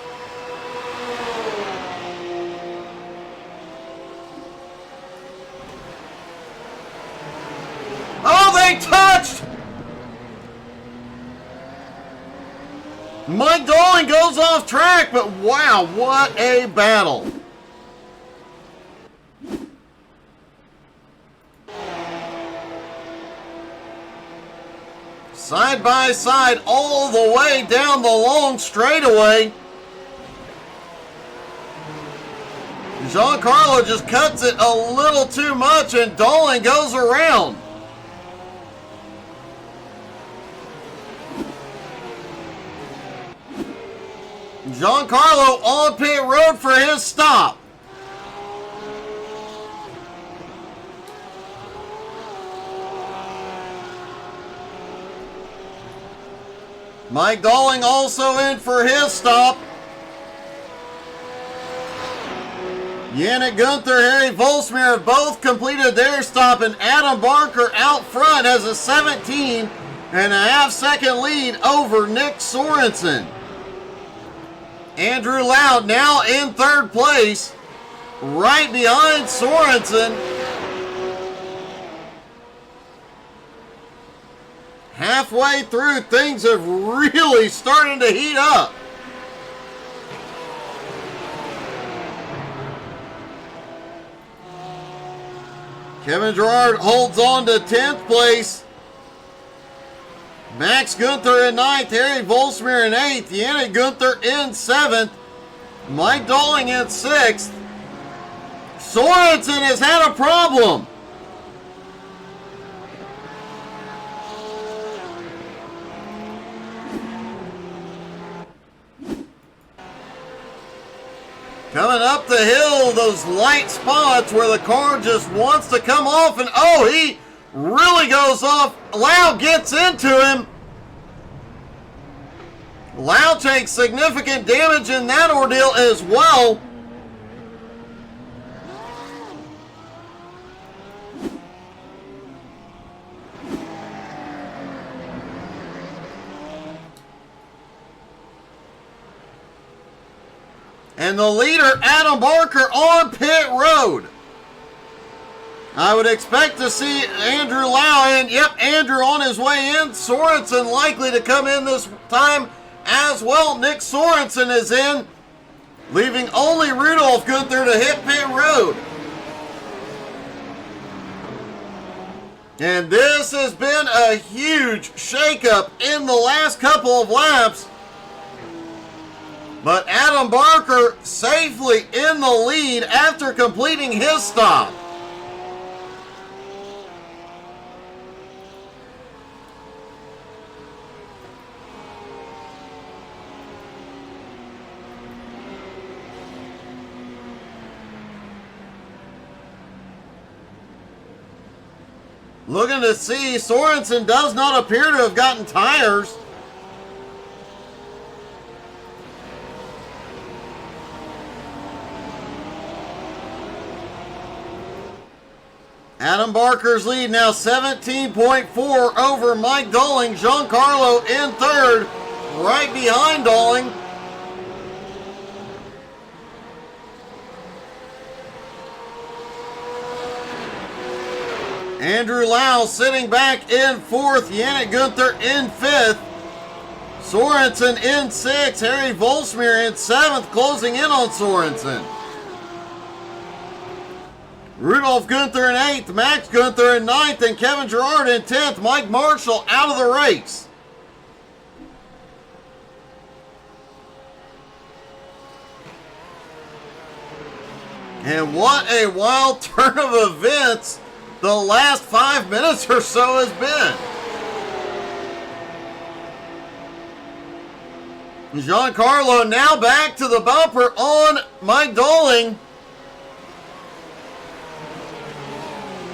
Oh, they touched! Mike Doling goes off track, but wow, what a battle. Side by side all the way down the long straightaway. Giancarlo just cuts it a little too much and Doling goes around. Giancarlo on pit road for his stop. Mike Doling also in for his stop. Yannick Gunther, Harry Volsmir have both completed their stop, and Adam Barker out front has a 17.5 second lead over Nick Sorensen. Andrew Loud now in third place, right behind Sorensen. Halfway through, things have really started to heat up. Kevin Gerard holds on to 10th place. Max Gunther in 9th, Harry Volsmir in 8th, Yannick Gunther in 7th, Mike Doling in 6th. Sorensen has had a problem. Coming up the hill, those light spots where the car just wants to come off, and oh, he really goes off. Lau gets into him. Lau takes significant damage in that ordeal as well. And the leader, Adam Barker, on pit road. I would expect to see Andrew Lau in. Yep, Andrew on his way in. Sorensen likely to come in this time as well. Nick Sorensen is in, leaving only Rudolph Gunther to hit pit road. And this has been a huge shakeup in the last couple of laps. But Adam Barker safely in the lead after completing his stop. Looking to see, Sorensen does not appear to have gotten tires. Adam Barker's lead now 17.4 over Mike Doling. Giancarlo in third, right behind Doling. Andrew Lau sitting back in fourth. Yannick Gunther in fifth. Sorensen in sixth. Harry Volsmir in seventh, closing in on Sorensen. Rudolph Gunther in 8th, Max Gunther in 9th, and Kevin Gerard in 10th. Mike Marshall out of the race. And what a wild turn of events the last 5 minutes or so has been. Giancarlo now back to the bumper on Mike Doling.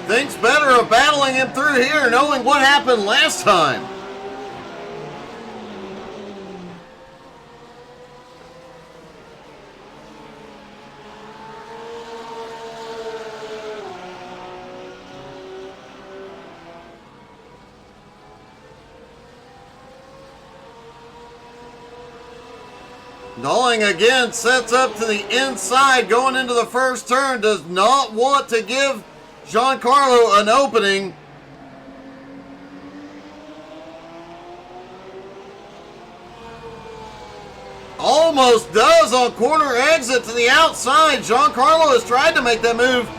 Thinks better of battling him through here, knowing what happened last time. Doling again sets up to the inside going into the first turn. Does not want to give Giancarlo an opening. Almost does on corner exit to the outside. Giancarlo has tried to make that move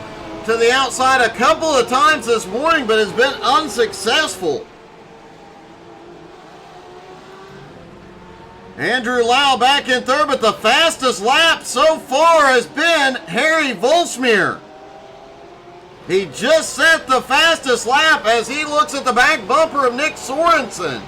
to the outside a couple of times this morning, but has been unsuccessful. Andrew Lau back in third, but the fastest lap so far has been Harry Volsmeer. He just set the fastest lap as he looks at the back bumper of Nick Sorensen.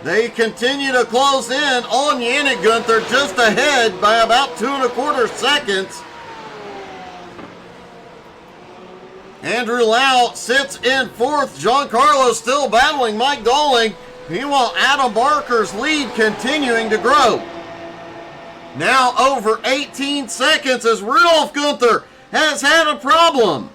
They continue to close in on Yannick Gunther, just ahead by about 2.25 seconds. Andrew Lau sits in fourth. Giancarlo still battling Mike Doling. Meanwhile, Adam Barker's lead continuing to grow. Now over 18 seconds as Rudolf Gunther has had a problem.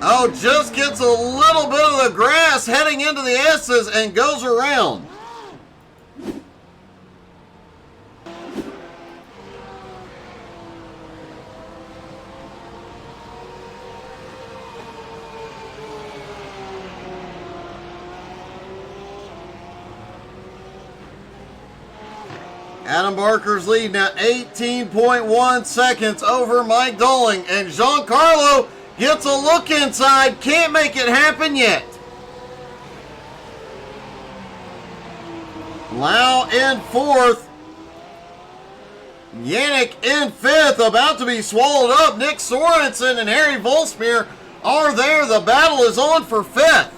Oh, just gets a little bit of the grass heading into the S's and goes around. Adam Barker's lead now 18.1 seconds over Mike Doling, and Giancarlo gets a look inside, can't make it happen yet. Lau in fourth. Yannick in fifth, about to be swallowed up. Nick Sorensen and Harry Volsmeer are there. The battle is on for fifth.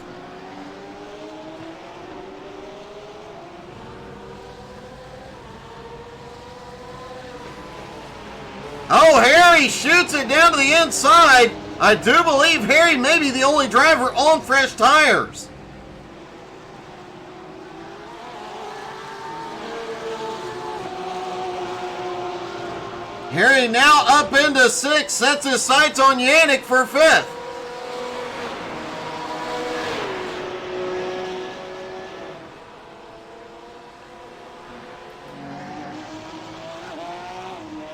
Oh, Harry shoots it down to the inside. I do believe Harry may be the only driver on fresh tires. Harry now up into sixth, sets his sights on Yannick for fifth.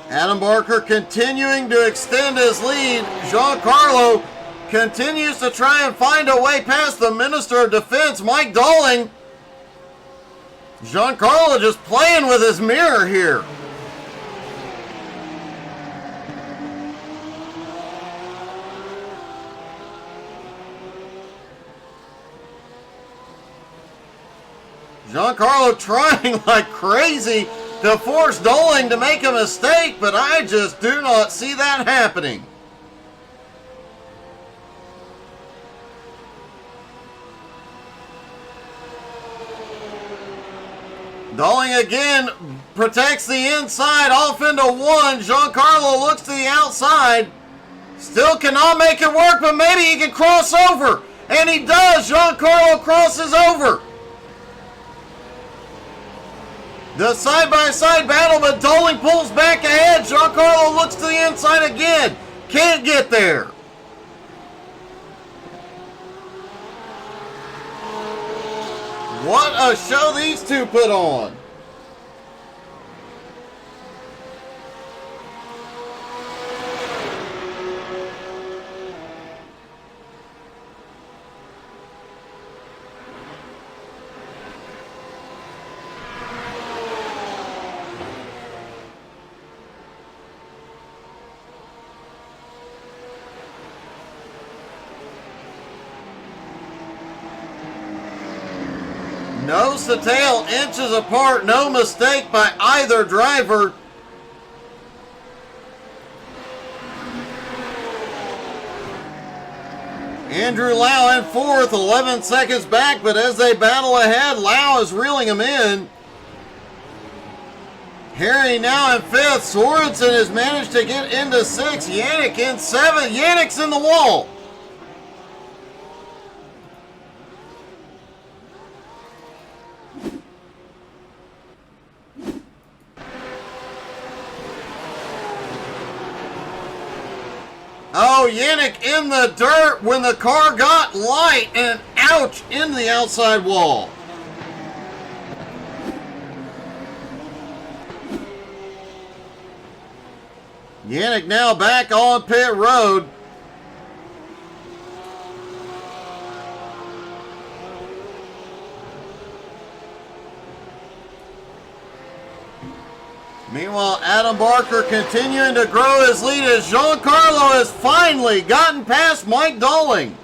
Adam Barker continuing to extend his lead. Giancarlo continues to try and find a way past the Minister of Defense, Mike Doling. Giancarlo just playing with his mirror here. Giancarlo trying like crazy to force Doling to make a mistake, but I just do not see that happening. Doling again protects the inside, off into one. Giancarlo looks to the outside. Still cannot make it work, but maybe he can cross over. And he does. Giancarlo crosses over. The side-by-side battle, but Doling pulls back ahead. Giancarlo looks to the inside again. Can't get there. What a show these two put on. Nose to tail, inches apart, no mistake by either driver. Andrew Lau in fourth, 11 seconds back, but as they battle ahead, Lau is reeling him in. Harry now in fifth. Sorensen has managed to get into sixth. Yannick in seventh. Yannick's in the wall. Oh, Yannick in the dirt when the car got light and ouch into the outside wall. Yannick now back on pit road. Meanwhile, Adam Barker continuing to grow his lead as Giancarlo has finally gotten past Mike Dolling.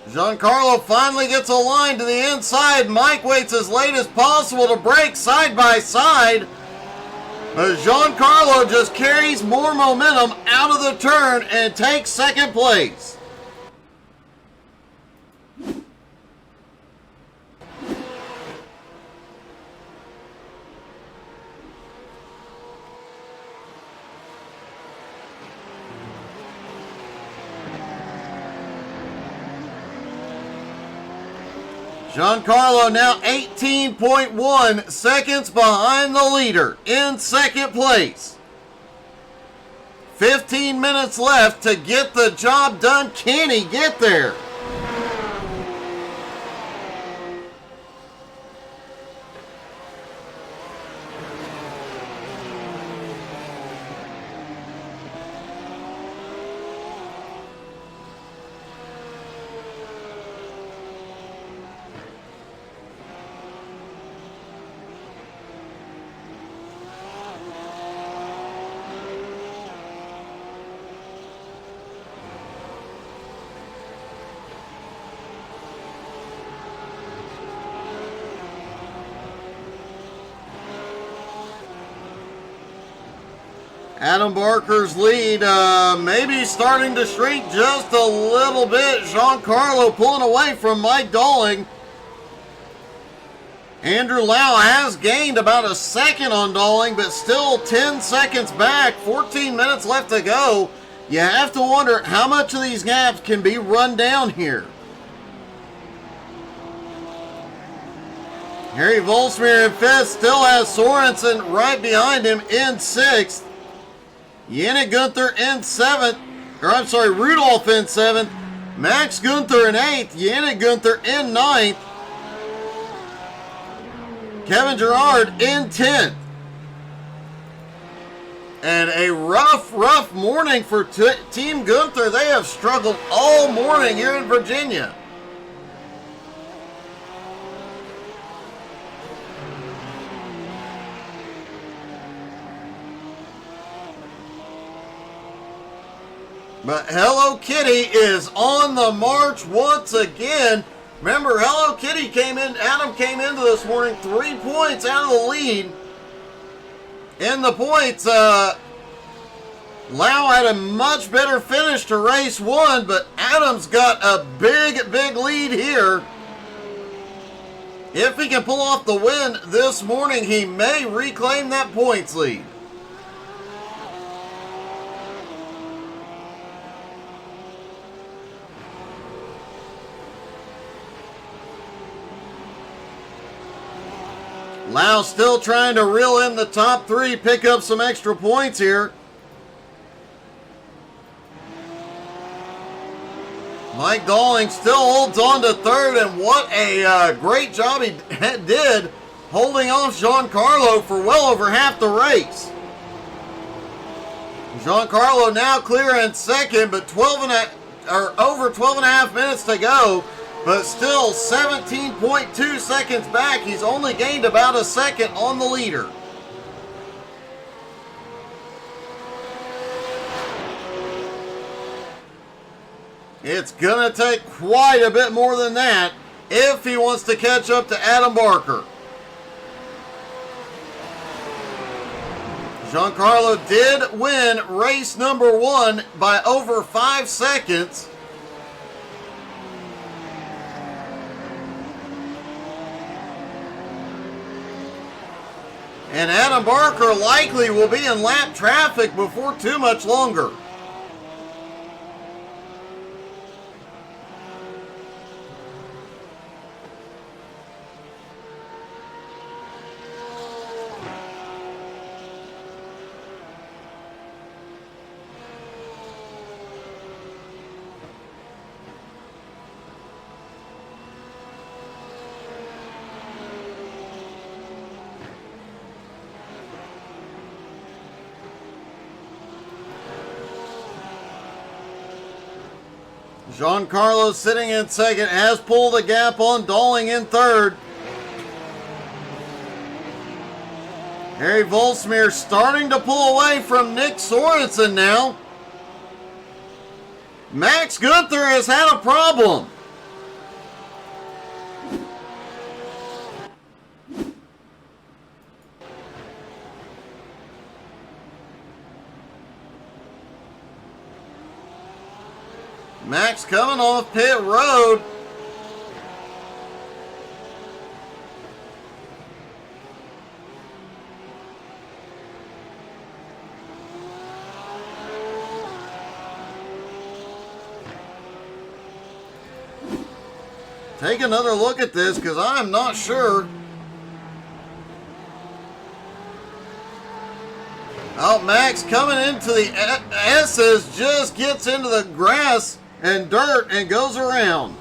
Giancarlo finally gets a line to the inside. Mike waits as late as possible to break side by side. But Giancarlo just carries more momentum out of the turn and takes second place. Giancarlo now 18.1 seconds behind the leader in second place. 15 minutes left to get the job done. Can he get there? Adam Barker's lead maybe starting to shrink just a little bit. Giancarlo pulling away from Mike Dolling. Andrew Lau has gained about a second on Dolling, but still 10 seconds back. 14 minutes left to go. You have to wonder how much of these gaps can be run down here. Harry Volsmeer in fifth, still has Sorensen right behind him in sixth. Yannick Gunther in seventh, Rudolph in seventh, Max Gunther in eighth, Yannick Gunther in ninth, Kevin Gerard in 10th. And a rough morning for Team Gunther. They have struggled all morning here in Virginia. But Hello Kitty is on the march once again. Remember, Hello Kitty Adam came into this morning 3 points out of the lead. In the points, Lau had a much better finish to race one, but Adam's got a big lead here. If he can pull off the win this morning, he may reclaim that points lead. Lau still trying to reel in the top three, pick up some extra points here. Mike Dolling still holds on to third, and what a great job he did holding off Giancarlo for well over half the race. Giancarlo now clear in second, but over 12 and a half minutes to go. But still 17.2 seconds back. He's only gained about a second on the leader. It's going to take quite a bit more than that if he wants to catch up to Adam Barker. Giancarlo did win race number 1 by over 5 seconds. And Adam Barker likely will be in lap traffic before too much longer. Giancarlo sitting in second, has pulled a gap on Dowling in third. Harry Volsmeer starting to pull away from Nick Sorensen now. Max Gunther has had a problem. Max coming off pit road. Take another look at this because I'm not sure. Oh, Max coming into the S's, just gets into the grass and dirt and goes around.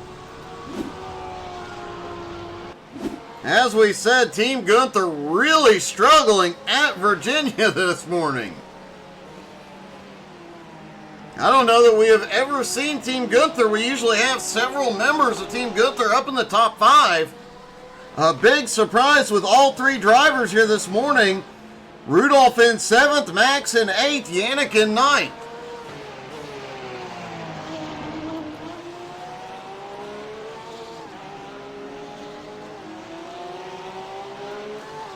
As we said, Team Gunther really struggling at Virginia this morning. I don't know that we have ever seen Team Gunther. We usually have several members of Team Gunther up in the top 5. A big surprise with all 3 drivers here this morning. Rudolph in 7th, Max in 8th, Yannick in 9th.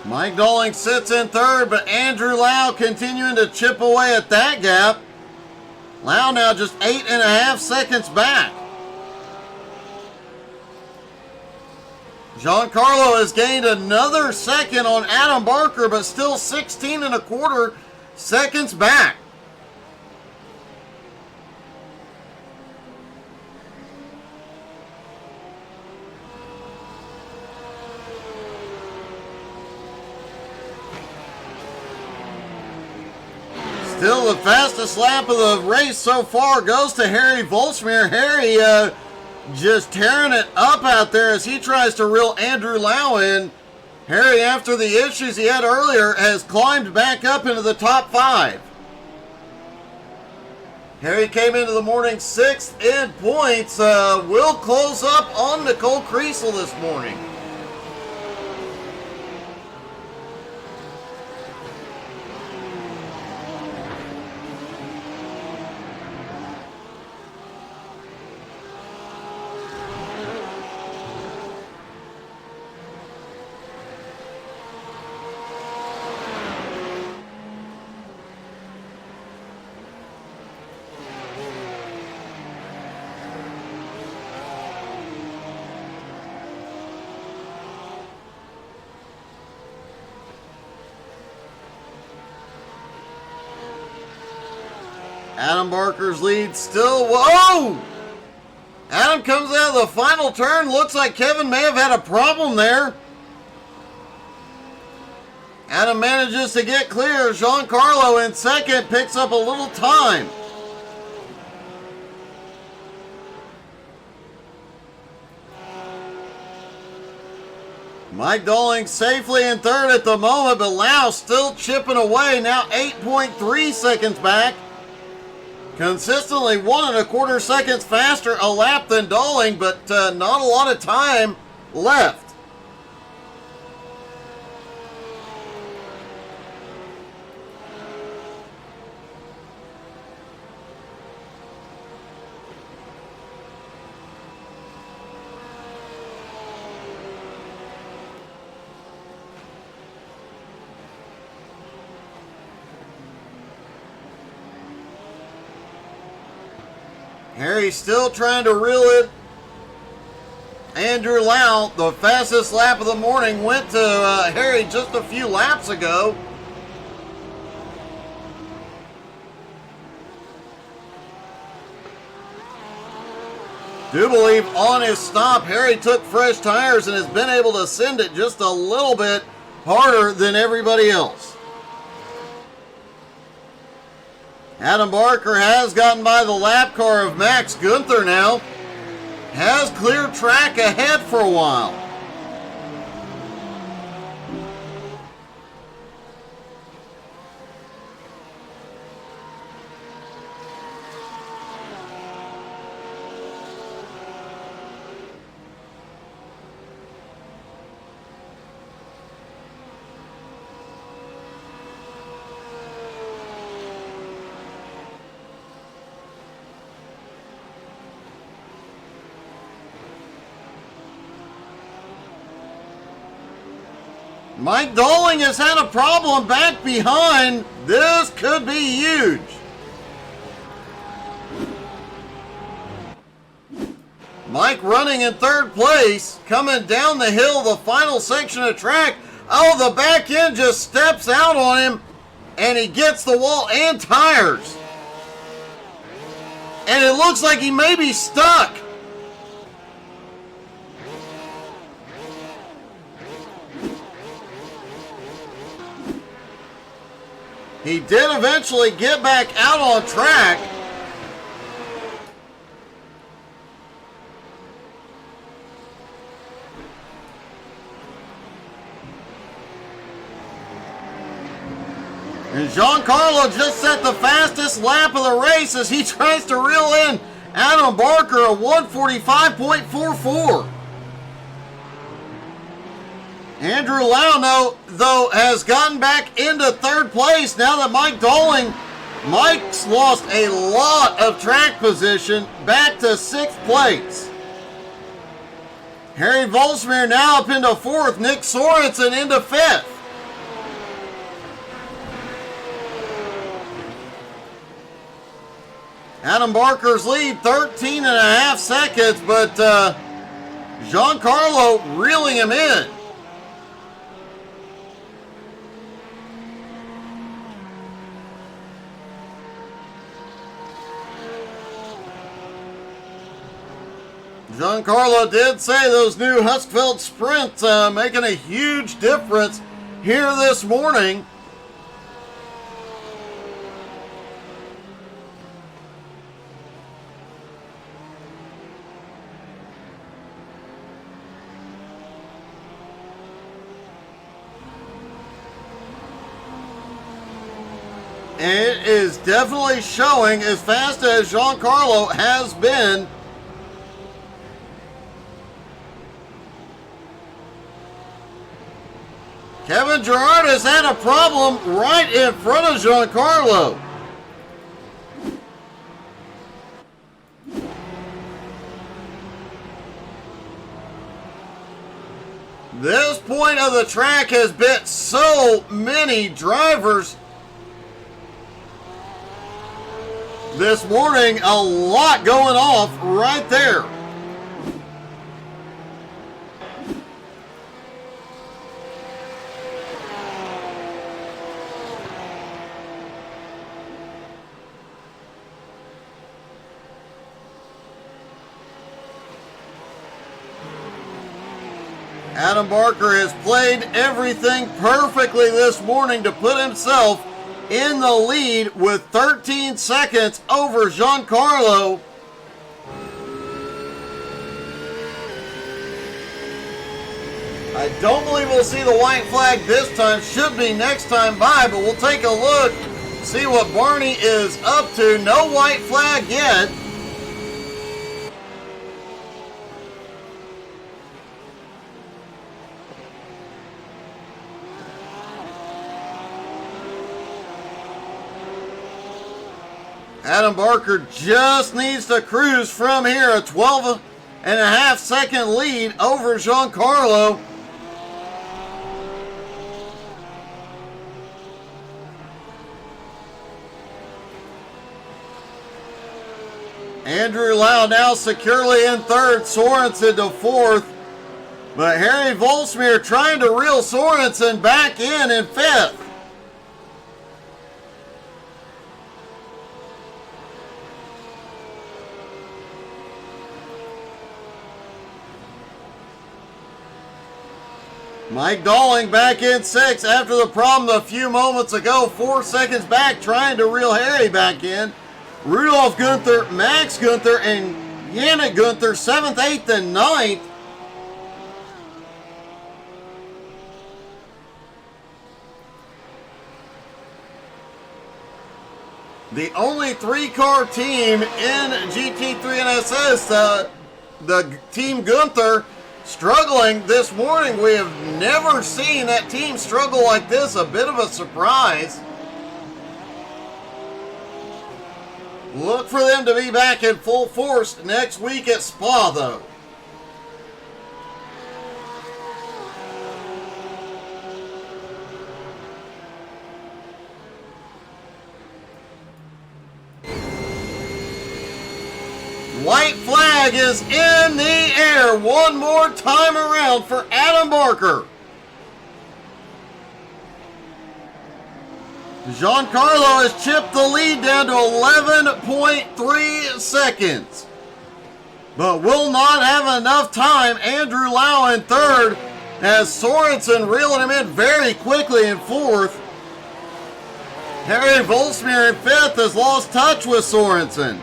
Mike Dowling sits in 3rd, but Andrew Lau continuing to chip away at that gap. Lau now just 8.5 seconds back. Giancarlo has gained another second on Adam Barker, but still 16.25 seconds back. Still the fastest lap of the race so far goes to Harry Volsmeer. Harry just tearing it up out there as he tries to reel Andrew Lau in. Harry, after the issues he had earlier, has climbed back up into the top 5. Harry came into the morning 6th in points. Will close up on Nicole Kriesel this morning. Adam Barker's lead still. Whoa! Adam comes out of the final turn. Looks like Kevin may have had a problem there. Adam manages to get clear. Giancarlo in second picks up a little time. Mike Dowling safely in 3rd at the moment, but Lau still chipping away. Now 8.3 seconds back. Consistently 1.25 seconds faster a lap than Dowling, but not a lot of time left. Harry's still trying to reel it. Andrew Lau, the fastest lap of the morning, went to Harry just a few laps ago. Do believe on his stop, Harry took fresh tires and has been able to send it just a little bit harder than everybody else. Adam Barker has gotten by the lap car of Max Gunther now. Has cleared track ahead for a while. Mike Dolling has had a problem back behind. This could be huge. Mike running in third place, coming down the hill, the final section of track. Oh, the back end just steps out on him, and he gets the wall and tires. And it looks like he may be stuck. He did eventually get back out on track. And Giancarlo just set the fastest lap of the race as he tries to reel in Adam Barker, a 145.44. Andrew Lau, though, has gotten back into third place now that Mike's lost a lot of track position, back to sixth place. Harry Volsmir now up into fourth, Nick Sorensen into fifth. Adam Barker's lead, 13 and a half seconds, but Giancarlo reeling him in. Giancarlo did say those new Huskveld sprints making a huge difference here this morning. It is definitely showing, as fast as Giancarlo has been. Kevin Gerard has had a problem right in front of Giancarlo. This point of the track has bit so many drivers this morning. A lot going off right there. Adam Barker has played everything perfectly this morning to put himself in the lead with 13 seconds over Giancarlo. I don't believe we'll see the white flag this time. Should be next time by, but we'll take a look, see what Barney is up to. No white flag yet. Adam Barker just needs to cruise from here, a 12 and a half second lead over Giancarlo. Andrew Lau now securely in third, Sorensen to fourth. But Harry Volsmir trying to reel Sorensen back in fifth. Mike Dalling back in sixth after the problem a few moments ago. 4 seconds back trying to reel Harry back in. Rudolf Gunther, Max Gunther, and Yannick Gunther 7th, 8th, and 9th. The only 3-car team in GT3 NSS, the Team Gunther, struggling this morning. We have never seen that team struggle like this. A bit of a surprise. Look for them to be back in full force next week at Spa, though. White flag is in the air one more time around for Adam Barker. Giancarlo has chipped the lead down to 11.3 seconds. But will not have enough time. Andrew Lau in third as Sorensen reeling him in very quickly in fourth. Harry Volsmir in fifth has lost touch with Sorensen.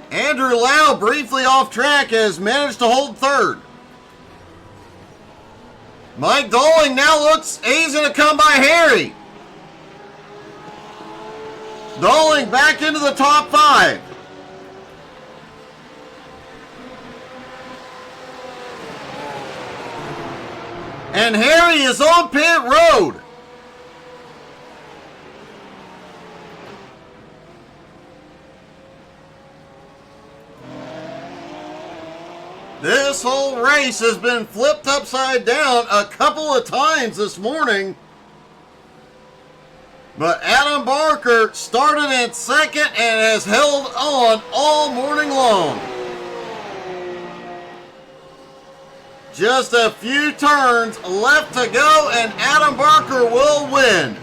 Andrew Lau briefly off track has managed to hold third. Mike Dalling now looks he's going to come by Harry. Dalling back into the top 5. And Harry is on pit road. This whole race has been flipped upside down a couple of times this morning. But Adam Barker started in second and has held on all morning long. Just a few turns left to go and Adam Barker will win.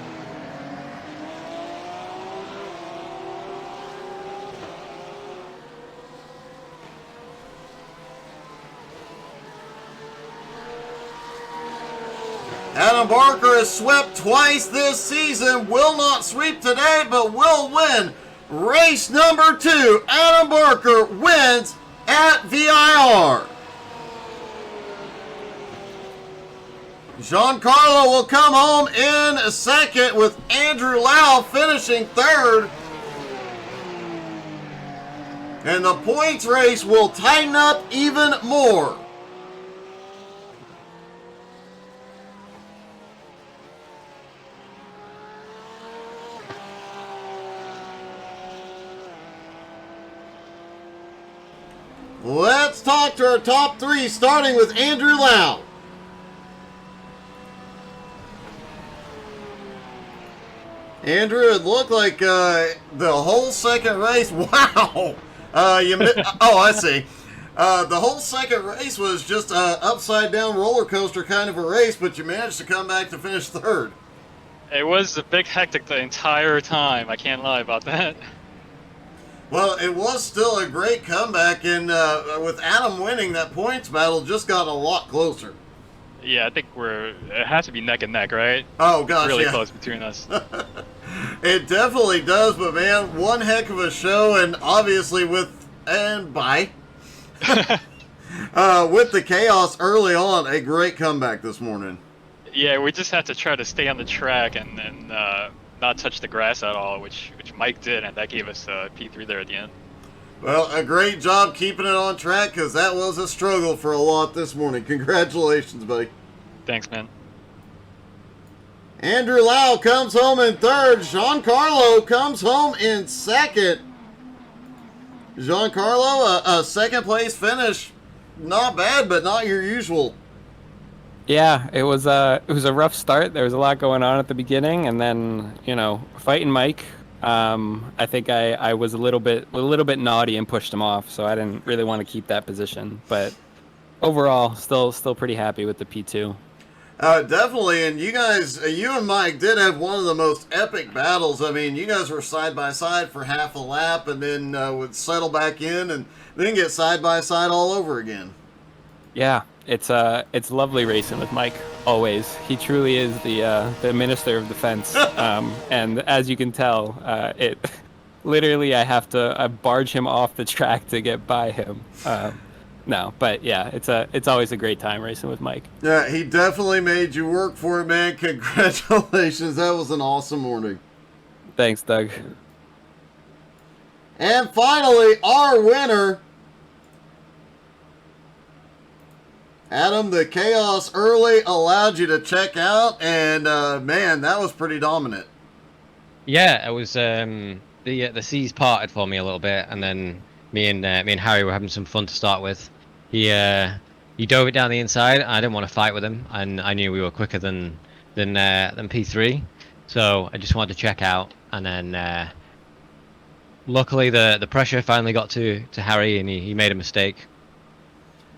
Adam Barker has swept twice this season, will not sweep today, but will win race number 2. Adam Barker wins at VIR. Giancarlo will come home in second with Andrew Lau finishing third. And the points race will tighten up even more. Let's talk to our top 3, starting with Andrew Lau. Andrew, it looked like the whole second race. Wow! Oh, I see. The whole second race was just an upside-down roller coaster kind of a race, but you managed to come back to finish third. It was a big hectic the entire time. I can't lie about that. Well, it was still a great comeback, and with Adam winning, that points battle just got a lot closer. Yeah, I think it has to be neck and neck, right? Oh, gosh, really yeah. close between us. It definitely does, but man, one heck of a show, and obviously with the chaos early on, a great comeback this morning. Yeah, we just had to try to stay on the track and not touch the grass at all, which Mike did, and that gave us P3 there at the end. Well, a great job keeping it on track, because that was a struggle for a lot this morning. Congratulations, buddy. Thanks, man. Andrew Lau comes home in third. Giancarlo comes home in second. Giancarlo, a second place finish. Not bad, but not your usual. Yeah, it was a rough start. There was a lot going on at the beginning, and then, fighting Mike I think I was a little bit naughty and pushed him off, so I didn't really want to keep that position. But overall, still pretty happy with the P2. Definitely, and you guys, you and Mike did have one of the most epic battles. I mean, you guys were side by side for half a lap, and then would settle back in, and then get side by side all over again. Yeah, it's lovely racing with Mike. Always, he truly is the minister of defense. And as you can tell, it literally I barge him off the track to get by him. No, but yeah, it's always a great time racing with Mike. Yeah, he definitely made you work for it, man. Congratulations. That was an awesome morning. Thanks, Doug. And finally, our winner, Adam, the chaos early allowed you to check out, and man, that was pretty dominant. Yeah, it was the seas parted for me a little bit, and then me and Harry were having some fun to start with. He dove it down the inside. I didn't want to fight with him, and I knew we were quicker than P3, so I just wanted to check out. And then luckily the pressure finally got to Harry, and he made a mistake.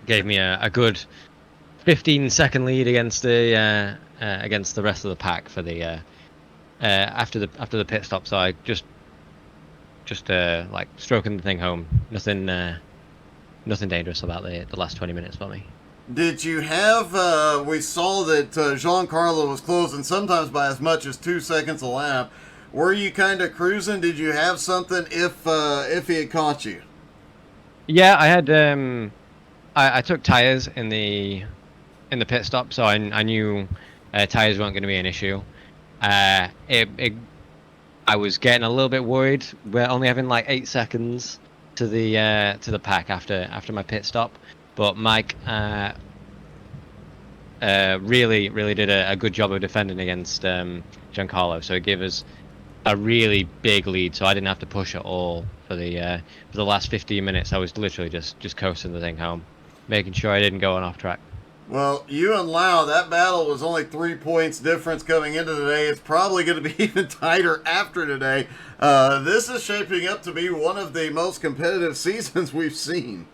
Gave me a good 15-second lead against the rest of the pack for the after the pit stop. So I just like stroking the thing home. Nothing dangerous about the last 20 minutes for me. Did you have, we saw that Giancarlo was closing sometimes by as much as 2 seconds a lap. Were you kind of cruising? Did you have something if he had caught you? Yeah, I had I took tires in the pit stop, so I knew tires weren't going to be an issue. I was getting a little bit worried. We're only having like 8 seconds to the pack after my pit stop, but Mike really did a good job of defending against Giancarlo, so he gave us a really big lead. So I didn't have to push at all for the last 15 minutes. I was literally just coasting the thing home, making sure I didn't go on off track. Well, you and Lau, that battle was only 3 points difference coming into today. It's probably going to be even tighter after today. This is shaping up to be one of the most competitive seasons we've seen.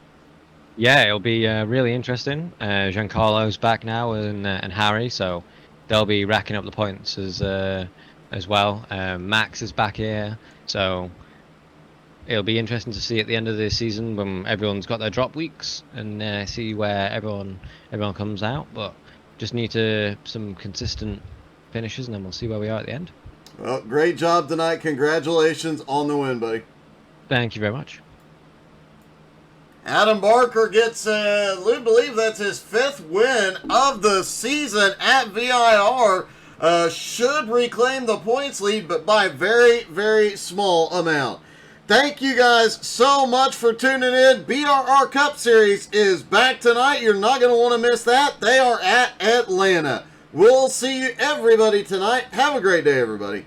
Yeah, it'll be really interesting. Giancarlo's back now, and Harry, so they'll be racking up the points as well. Max is back here, so it'll be interesting to see at the end of the season when everyone's got their drop weeks and see where everyone comes out. But just need some consistent finishes, and then we'll see where we are at the end. Well, great job tonight. Congratulations on the win, buddy. Thank you very much. Adam Barker gets, I believe that's his 5th win of the season at VIR. Should reclaim the points lead, but by very, very small amount. Thank you guys so much for tuning in. BRR Cup Series is back tonight. You're not going to want to miss that. They are at Atlanta. We'll see you everybody tonight. Have a great day, everybody.